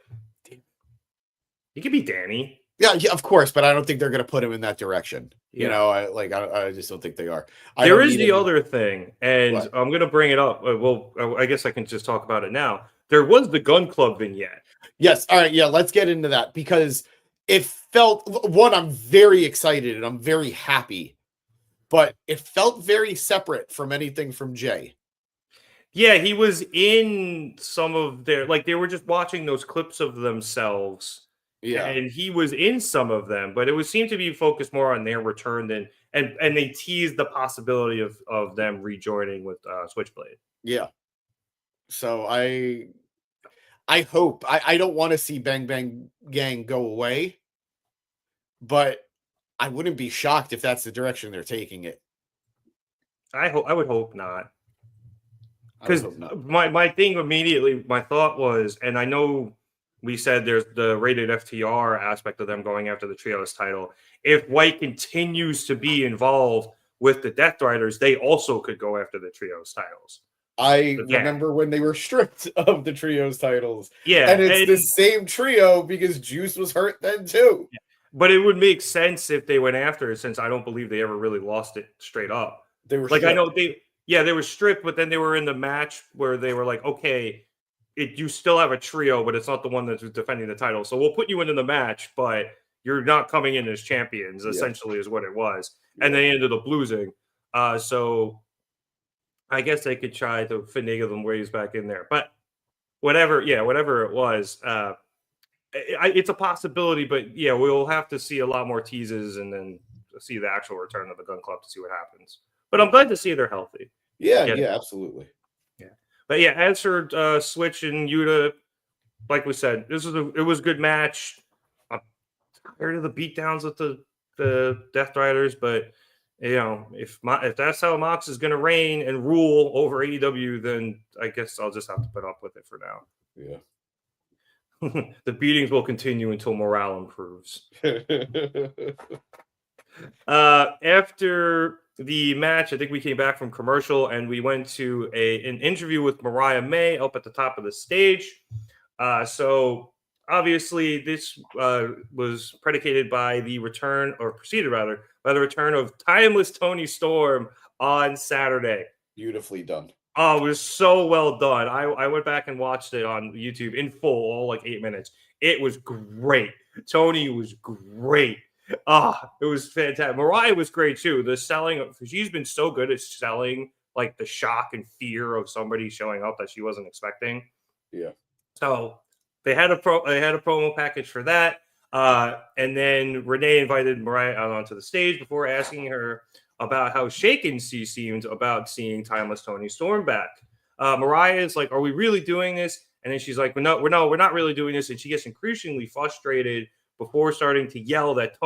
He could be Danny. Yeah, of course, but I don't think they're going to put him in that direction. Yeah. I just don't think they are. There is the other thing, and what? I'm going to bring it up. Well, I guess I can just talk about it now. There was the Gun Club vignette. Yes. All right. Yeah, let's get into that because it felt, I'm very excited and I'm very happy, but it felt very separate from anything from Jay. Yeah, he was in some of their, they were just watching those clips of themselves. Yeah, and he was in some of them, but it seemed to be focused more on their return than, and they teased the possibility of them rejoining with Switchblade. Yeah. So I hope I don't want to see Bang Bang Gang go away, but I wouldn't be shocked if that's the direction they're taking it. I would hope not. Because my thing immediately, my thought was, and I know we said there's the rated FTR aspect of them going after the Trios title. If White continues to be involved with the Deathriders, they also could go after the Trios titles. I remember when they were stripped of the Trios titles. Yeah. And it's the same trio because Juice was hurt then too. Yeah. But it would make sense if they went after it, since I don't believe they ever really lost it straight up. They were stripped. I know they were stripped, but then they were in the match where they were like, okay, you still have a trio, but it's not the one that's defending the title. So we'll put you into the match, but you're not coming in as champions, essentially is what it was. And they ended up losing. So I guess they could try to finagle them ways back in there. But whatever it was, it's a possibility, but we'll have to see a lot more teases and then see the actual return of the Gun Club to see what happens. But I'm glad to see they're healthy. Yeah, absolutely. But as for Switch and Yuta, like we said, it was a good match. I'm tired of the beatdowns with the Deathriders, but if that's how Mox is going to reign and rule over AEW, then I guess I'll just have to put up with it for now. Yeah. The beatings will continue until morale improves. After the match, I think we came back from commercial and we went to an interview with Mariah May up at the top of the stage. So obviously this was predicated by the return, or preceded rather, by the return of Timeless Tony Storm on Saturday. Beautifully done. Oh, it was so well done. I went back and watched it on YouTube in full, all 8 minutes. It was great. Tony was great. It was fantastic. Mariah was great too. The selling, she's been so good at selling like the shock and fear of somebody showing up that she wasn't expecting. Yeah. So they had a promo package for that. And then Renee invited Mariah out onto the stage before asking her about how shaken she seemed about seeing Timeless Toni Storm back. Mariah is like, "Are we really doing this?" And then she's like, "No, we're not really doing this." And she gets increasingly frustrated before starting to yell that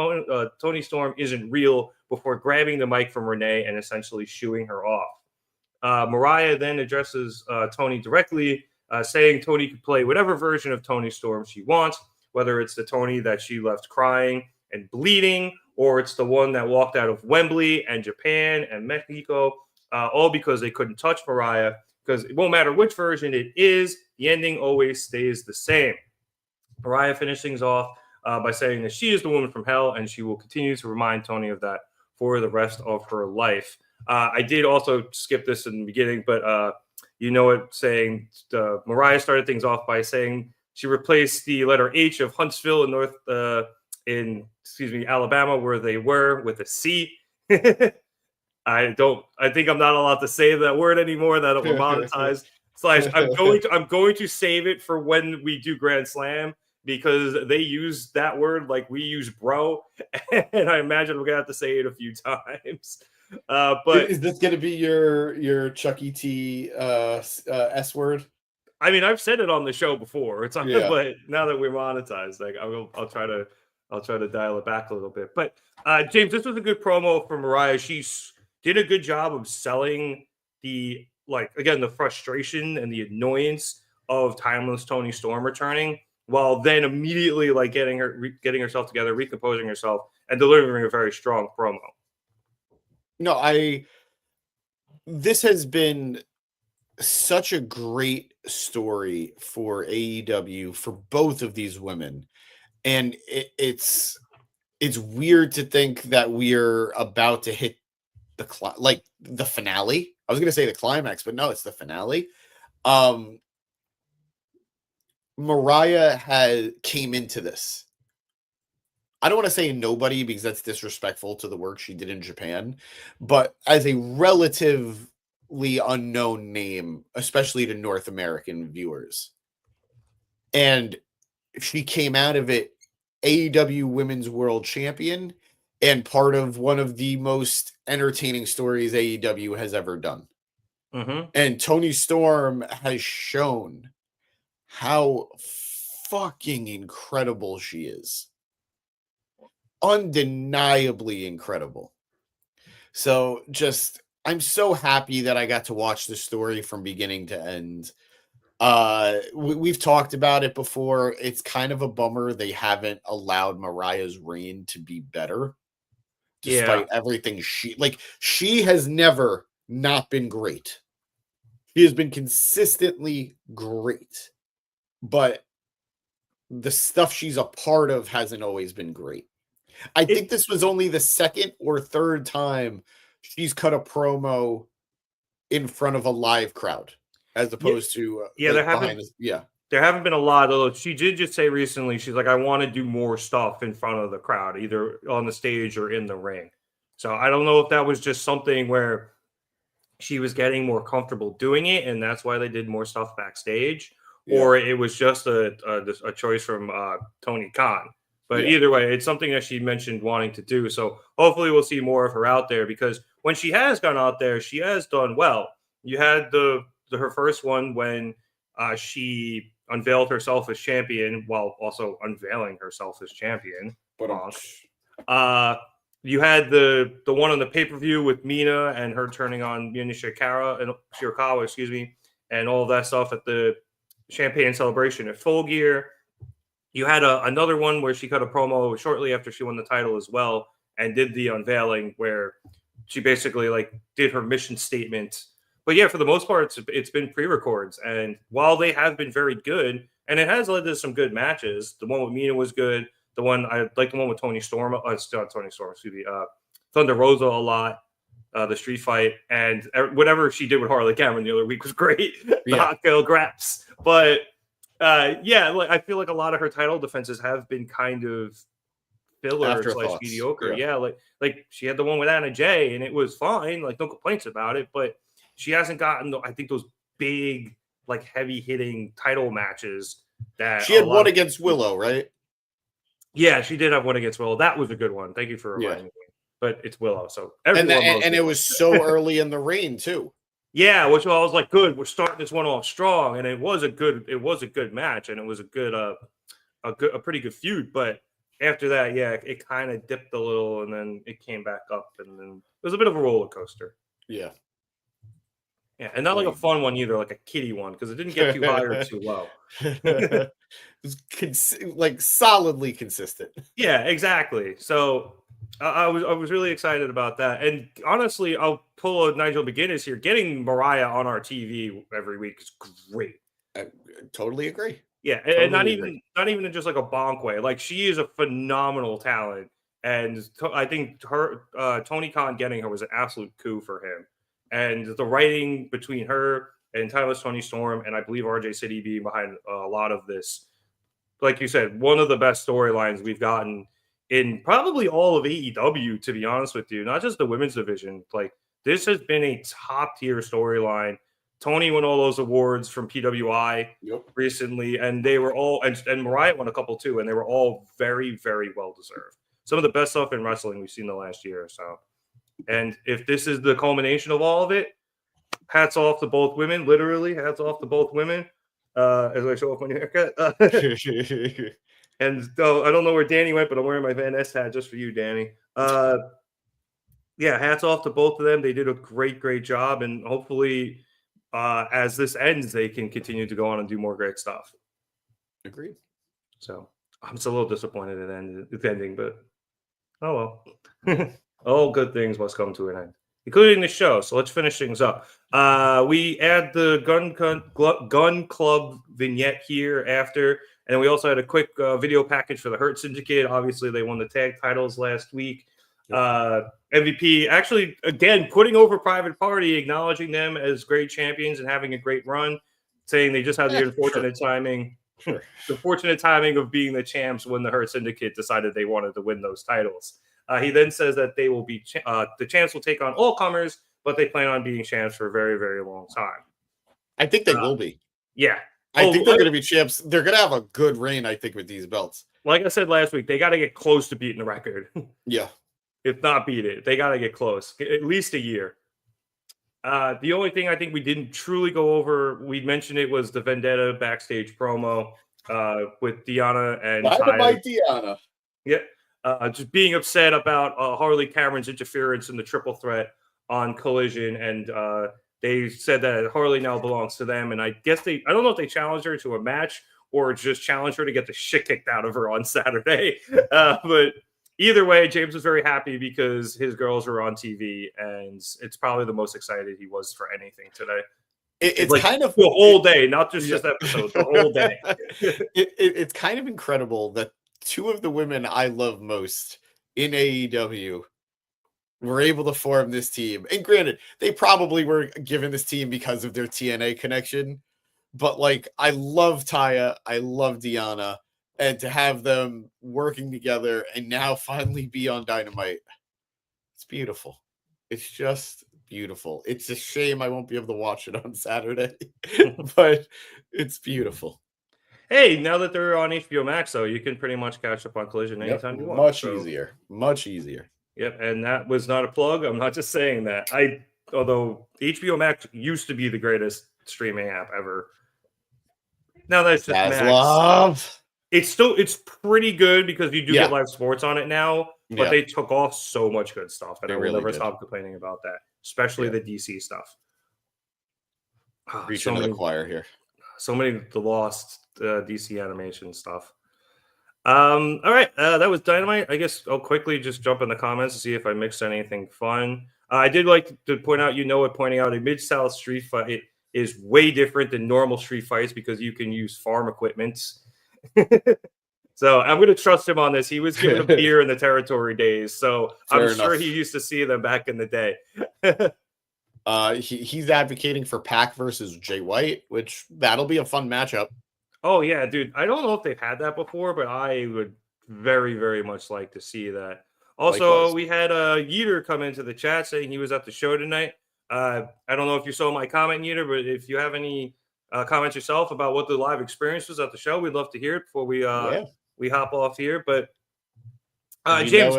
Toni Storm isn't real before grabbing the mic from Renee and essentially shooing her off. Mariah then addresses Toni directly, saying Toni could play whatever version of Toni Storm she wants, whether it's the Toni that she left crying and bleeding, or it's the one that walked out of Wembley and Japan and Mexico, all because they couldn't touch Mariah, because it won't matter which version it is, the ending always stays the same. Mariah finishes things off by saying that she is the woman from hell, and she will continue to remind Toni of that for the rest of her life. I did also skip this in the beginning, but saying Mariah started things off by saying she replaced the letter H of Huntsville in Alabama, where they were, with a C. I think I'm not allowed to say that word anymore. That we're monetized. I'm going to save it for when we do Grand Slam, because they use that word like we use bro, and I imagine we're gonna have to say it a few times. But is this gonna be your Chuck E. T. S word? I mean, I've said it on the show before. It's on, but now that we're monetized, like I'll try to dial it back a little bit. But James, this was a good promo for Mariah. She did a good job of selling the frustration and the annoyance of Timeless Toni Storm returning, while then immediately getting herself together, recomposing herself, and delivering a very strong promo. No, this has been such a great story for AEW for both of these women. And it's weird to think that we're about to hit the finale. I was going to say the climax, but no, it's the finale. Mariah came into this. I don't want to say nobody, because that's disrespectful to the work she did in Japan, but as a relatively unknown name, especially to North American viewers. And she came out of it AEW Women's World Champion and part of one of the most entertaining stories AEW has ever done. Mm-hmm. And Toni Storm has shown how fucking incredible she is. Undeniably incredible. So I'm so happy that I got to watch this story from beginning to end. We've talked about it before. It's kind of a bummer they haven't allowed Mariah's reign to be better, despite everything she has never not been great. She has been consistently great, but the stuff she's a part of hasn't always been great. I think this was only the second or third time she's cut a promo in front of a live crowd, as opposed to there haven't been a lot. Although she did just say recently, she's like, I want to do more stuff in front of the crowd, either on the stage or in the ring. So I don't know if that was just something where she was getting more comfortable doing it, and that's why they did more stuff backstage, or it was just a choice from Tony Khan. But either way, it's something that she mentioned wanting to do. So hopefully we'll see more of her out there, because when she has gone out there, she has done well. You had her first one when she unveiled herself as champion while also unveiling herself as champion. You had the one on the pay-per-view with Mina and her turning on Mina Shirakawa, and all of that stuff at the Champagne Celebration at Full Gear. You had another one where she cut a promo shortly after she won the title as well, and did the unveiling where she basically did her mission statement. But yeah, for the most part, it's been pre-records, and while they have been very good, and it has led to some good matches. The one with Mina was good. The one with Toni Storm, Thunder Rosa a lot. The street fight, and whatever she did with Harley Cameron the other week was great. The Hot Girl Graps, but I feel like a lot of her title defenses have been kind of filler / Afterthoughts, mediocre. yeah. Yeah, like she had the one with Anna Jay, and it was fine. Like no complaints about it, but she hasn't gotten I think those big like heavy hitting title matches that She had one against Willow, right? Yeah, she did have one against Willow. That was a good one. Thank you for reminding me. But it's Willow, so And everyone it was so early in the reign too. yeah, which I was like, good. We're starting this one off strong, and it was a good match, and it was a pretty good feud. But after that, yeah, it kind of dipped a little, and then it came back up, and then it was a bit of a roller coaster. Yeah, and not like a fun one either, like a kiddie one, because it didn't get too high or too low. It was like solidly consistent. Yeah, exactly. So I was really excited about that, and honestly, I'll pull a Nigel McGuinness here. Getting Mariah on our TV every week is great. I totally agree. Yeah, Totally and not agree. even in just like a bonk way. Like she is a phenomenal talent, and I think her Tony Khan getting her was an absolute coup for him. And the writing between her and Timeless Tony Storm, and I believe RJ City being behind a lot of this, like you said, one of the best storylines we've gotten in probably all of AEW, to be honest with you, not just the women's division. Like this has been a top tier storyline. Tony won all those awards from PWI recently, and they were all, and Mariah won a couple too, and they were all very, very well deserved. Some of the best stuff in wrestling we've seen the last year or so. And if this is the culmination of all of it, hats off to both women. Literally, hats off to both women. As I show off my haircut. And I don't know where Danny went, but I'm wearing my Van Ness hat just for you, Danny. Yeah, hats off to both of them. They did a great, great job. And hopefully, as this ends, they can continue to go on and do more great stuff. Agreed. So I'm just a little disappointed it's ending, but oh well. All good things must come to an end, including the show. So let's finish things up. We add the Gun Club vignette here after. And we also had a quick video package for the Hurt Syndicate. Obviously, they won the tag titles last week. MVP, actually, again, putting over Private Party, acknowledging them as great champions and having a great run, saying they just had the unfortunate timing. Sure. The fortunate timing of being the champs when the Hurt Syndicate decided they wanted to win those titles. He then says that they will be the champs will take on all comers, but they plan on being champs for a very, very long time. I think they will be. Yeah. I think they're going to be champs. They're going to have a good reign, I think, with these belts. Like I said last week, they got to get close to beating the record. Yeah. If not beat it, they got to get close. At least a year. The only thing I think we didn't truly go over, we mentioned it, was the Vendetta backstage promo with Deanna and Dynamite Deanna. Yeah. Just being upset about Harley Cameron's interference in the triple threat on Collision, and they said that Harley now belongs to them. And I guess I don't know if they challenged her to a match or just challenged her to get the shit kicked out of her on Saturday. But either way, James was very happy because his girls were on TV, and it's probably the most excited he was for anything today. It's like kind of the whole day, not just this episode, the whole day. It's kind of incredible that two of the women I love most in AEW were able to form this team. And granted, they probably were given this team because of their TNA connection. But like, I love Taya, I love Deanna, and to have them working together and now finally be on Dynamite, it's beautiful. It's just beautiful. It's a shame I won't be able to watch it on Saturday, but it's beautiful. Hey, now that they're on HBO Max, though, you can pretty much catch up on Collision anytime you want. Much easier. Much easier. Yep, and that was not a plug. I'm not just saying that. Although HBO Max used to be the greatest streaming app ever. Now that's just Max. Love. It's pretty good because you do get live sports on it now, but they took off so much good stuff, and I will never stop complaining about that, especially the DC stuff. Reaching to the choir here. So many the lost DC animation stuff. All right, that was Dynamite. I guess I'll quickly just jump in the comments to see if I mixed anything fun. I did like to point out, pointing out a Mid-South street fight is way different than normal street fights because you can use farm equipment. So I'm going to trust him on this. He was given a beer in the territory days, so I'm sure he used to see them back in the day. He's advocating for Pac versus Jay White, which that'll be a fun matchup. Oh yeah, dude. I don't know if they've had that before, but I would very, very much like to see that. Also, Likewise. we had Yeeter come into the chat saying he was at the show tonight. I don't know if you saw my comment, Yeeter, but if you have any comments yourself about what the live experience was at the show, we'd love to hear it before we hop off here. But James,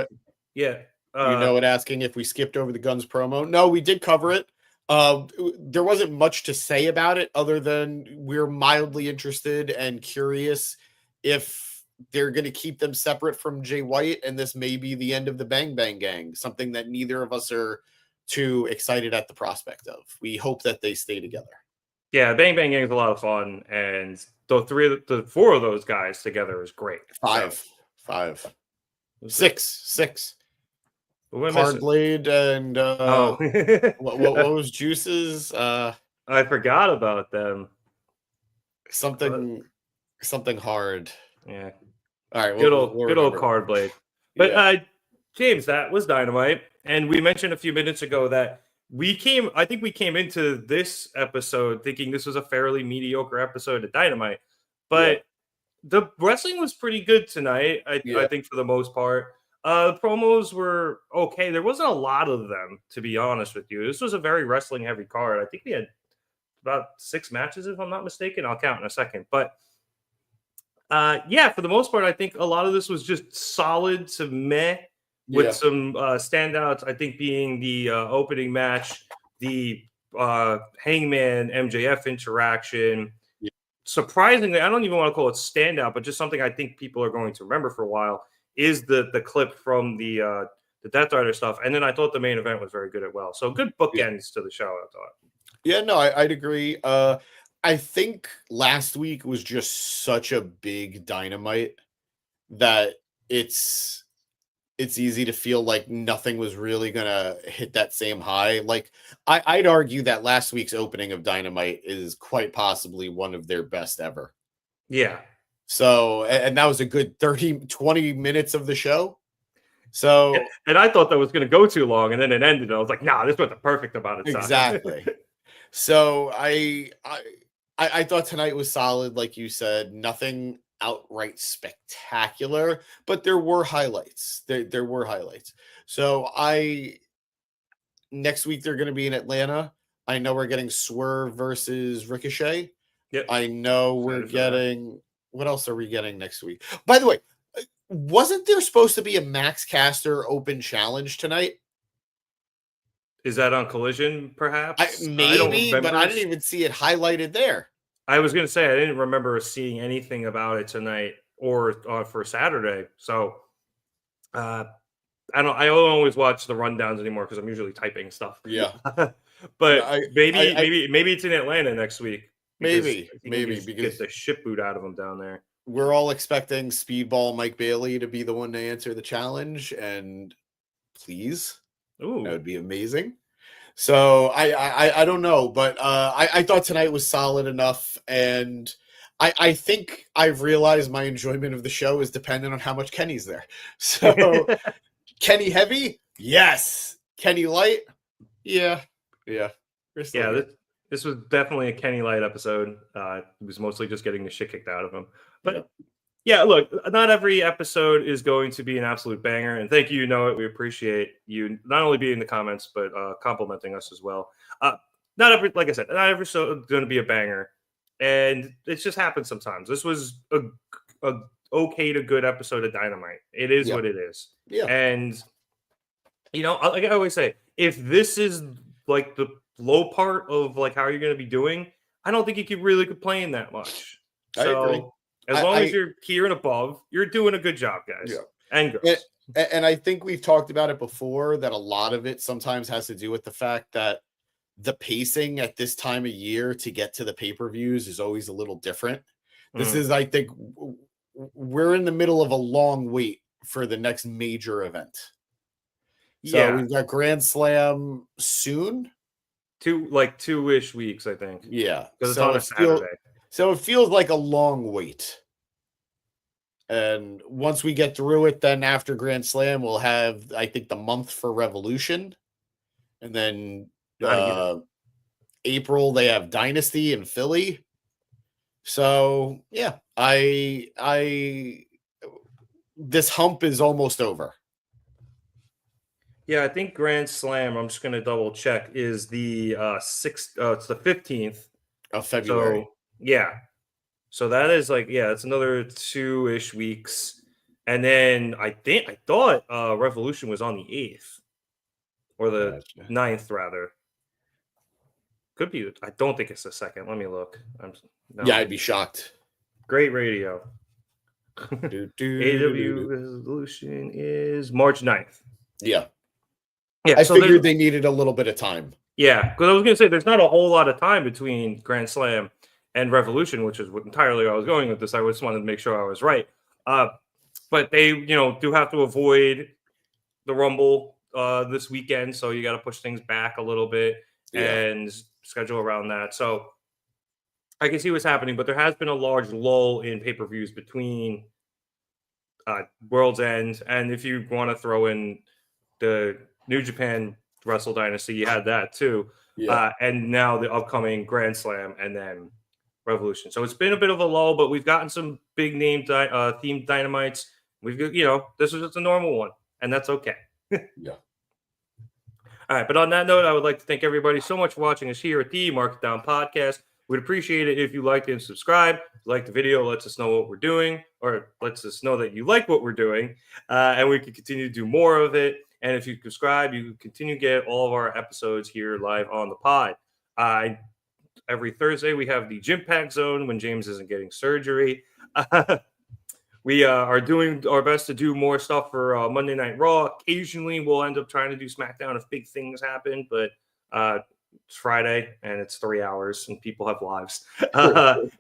yeah. Asking if we skipped over the Guns promo. No, we did cover it. There wasn't much to say about it other than we're mildly interested and curious if they're going to keep them separate from Jay White, and this may be the end of the Bang Bang Gang, something that neither of us are too excited at the prospect of. We hope that they stay together. Yeah, Bang Bang Gang is a lot of fun, and the four of those guys together is great. Five. Six. Cardblade and what was Juice's? I forgot about them. Something hard. Yeah. All right. Good old Cardblade. But James, that was Dynamite, and we mentioned a few minutes ago that I think we came into this episode thinking this was a fairly mediocre episode of Dynamite, but the wrestling was pretty good tonight. I think for the most part. The promos were okay. There wasn't a lot of them, to be honest with you. This was a very wrestling heavy card. I think we had about 6 matches, if I'm not mistaken. I'll count in a second. But for the most part, I think a lot of this was just solid to meh with some standouts. I think being the opening match, the Hangman MJF interaction. Yeah. Surprisingly, I don't even want to call it standout, but just something I think people are going to remember for a while is the clip from the Deathriders stuff. And then I thought the main event was very good as well. So good bookends to the show, I thought. Yeah, no, I'd agree. I think last week was just such a big Dynamite that it's easy to feel like nothing was really going to hit that same high. Like I'd argue that last week's opening of Dynamite is quite possibly one of their best ever. Yeah. So, and that was a good 20 minutes of the show. So, and I thought that was going to go too long, and then it ended. And I was like, nah, this was the perfect amount of time. Exactly. So I thought tonight was solid. Like you said, nothing outright spectacular, but there were highlights. There were highlights. So next week they're going to be in Atlanta. I know we're getting Swerve versus Ricochet. Yep. I know we're getting... What else are we getting next week? By the way, wasn't there supposed to be a Max Caster open challenge tonight? Is that on Collision, perhaps? Maybe, but I didn't even see it highlighted there. I was going to say, I didn't remember seeing anything about it tonight or for Saturday. So I don't always watch the rundowns anymore because I'm usually typing stuff. Yeah. But maybe it's in Atlanta next week. Maybe because get the shit boot out of them down there. We're all expecting Speedball Mike Bailey to be the one to answer the challenge, and please, that would be amazing. So I don't know, but I thought tonight was solid enough, and I think I've realized my enjoyment of the show is dependent on how much Kenny's there. So Kenny heavy, yes. Kenny light, yeah. This was definitely a Kenny Light episode. It was mostly just getting the shit kicked out of him. But yeah, look, not every episode is going to be an absolute banger. And thank you, Noah. We appreciate you not only being in the comments, but complimenting us as well. Not every episode is going to be a banger. And it just happens sometimes. This was a okay to good episode of Dynamite. It is what it is. Yeah. And, like I always say, if this is like the low part of like how you're going to be doing, I don't think you could really complain that much. I agree. As long as you're here and above, you're doing a good job, guys. Yeah. And girls. And I think we've talked about it before that a lot of it sometimes has to do with the fact that the pacing at this time of year to get to the pay-per-views is always a little different. This is, I think, we're in the middle of a long wait for the next major event. So we've got Grand Slam soon. 2-ish weeks, I think. Yeah. Because it's on a Saturday. So it feels like a long wait. And once we get through it, then after Grand Slam, we'll have, I think, the month for Revolution. And then April, they have Dynasty in Philly. So, yeah, this hump is almost over. Yeah, I think Grand Slam, I'm just going to double check, is the 6th, it's the 15th of February. So, yeah. So that is like, yeah, it's another 2-ish weeks. And then I thought Revolution was on the 8th or the 9th, rather. Could be. I don't think it's the 2nd. Let me look. Yeah, I'd be shocked. Great radio. AEW Revolution is March 9th. Yeah. Yeah, I figured they needed a little bit of time. Yeah, because I was going to say there's not a whole lot of time between Grand Slam and Revolution, which is what entirely I was going with this. I just wanted to make sure I was right. But they, do have to avoid the Rumble this weekend, so you got to push things back a little bit and schedule around that. So I can see what's happening, but there has been a large lull in pay-per-views between World's End, and if you want to throw in the New Japan Wrestle Dynasty, you had that too. Yeah. And now the upcoming Grand Slam and then Revolution. So it's been a bit of a lull, but we've gotten some big name themed dynamites. We've got, this was just a normal one, and that's okay. Yeah. All right. But on that note, I would like to thank everybody so much for watching us here at the Market Down Podcast. We'd appreciate it if you liked and subscribe. If you like the video, lets us know what we're doing, or lets us know that you like what we're doing, and we can continue to do more of it. And if you subscribe, you continue to get all of our episodes here live on the pod. Every Thursday, we have the Gym Pack Zone when James isn't getting surgery. We are doing our best to do more stuff for Monday Night Raw. Occasionally, we'll end up trying to do SmackDown if big things happen, but it's Friday, and it's 3 hours, and people have lives.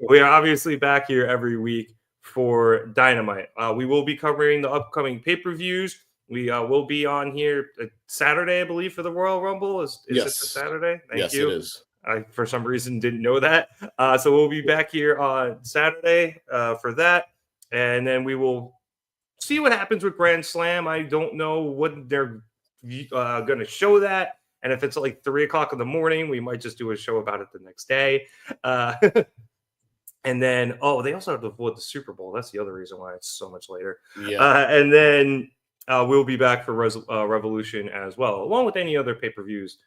We are obviously back here every week for Dynamite. We will be covering the upcoming pay-per-views. We will be on here Saturday, I believe, for the Royal Rumble. Is it the Saturday? Thank you. It is. I, for some reason, didn't know that. So we'll be back here on Saturday for that. And then we will see what happens with Grand Slam. I don't know what they're going to show that. And if it's like 3 o'clock in the morning, we might just do a show about it the next day. And then, they also have to avoid the Super Bowl. That's the other reason why it's so much later. Yeah. And then we'll be back for Revolution as well, along with any other pay-per-views,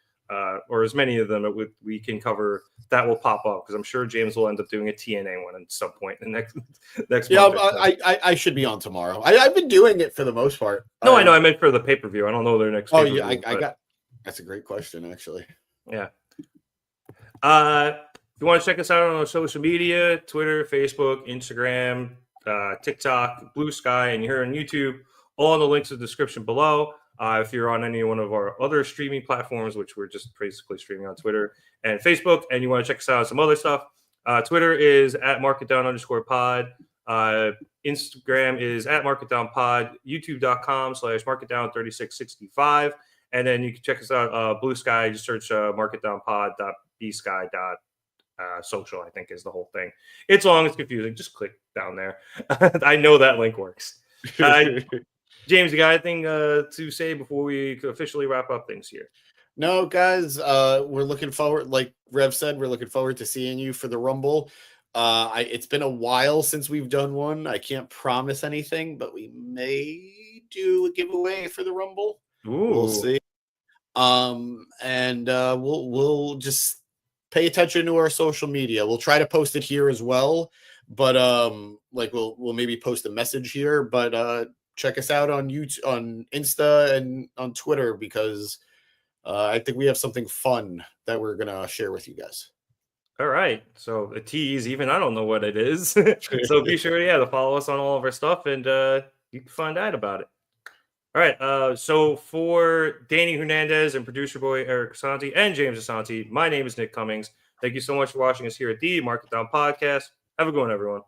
or as many of them we can cover that will pop up, because I'm sure James will end up doing a TNA one at some point in the next month. I should be on tomorrow. I've been doing it for the most part. No, I know. I meant for the pay-per-view. I don't know their next pay-per-view. I got. That's a great question, actually. Yeah. If you want to check us out on our social media, Twitter, Facebook, Instagram, TikTok, Blue Sky, and you're on YouTube, all in the links in the description below. If you're on any one of our other streaming platforms, which we're just basically streaming on Twitter and Facebook, and you want to check us out on some other stuff, Twitter is @marketdown_pod. Instagram is @marketdownpod. YouTube.com/marketdown3665. And then you can check us out, Blue Sky. Just search marketdownpod.bsky.social, I think is the whole thing. It's long, it's confusing. Just click down there. I know that link works. James, you got anything to say before we officially wrap up things here? No, guys, we're looking forward, like Rev said, we're looking forward to seeing you for the Rumble. It's been a while since we've done one. I can't promise anything, but we may do a giveaway for the Rumble. Ooh. We'll see. And we'll just pay attention to our social media. We'll try to post it here as well, but we'll maybe post a message here, but check us out on YouTube, on Insta, and on Twitter, because I think we have something fun that we're gonna share with you guys. All right. So a tease, even I don't know what it is. So be sure, to follow us on all of our stuff, and you can find out about it. All right. So for Danny Hernandez and producer boy Eric Asante and James Asante, my name is Nick Cummings. Thank you so much for watching us here at the Market Down Podcast. Have a good one, everyone.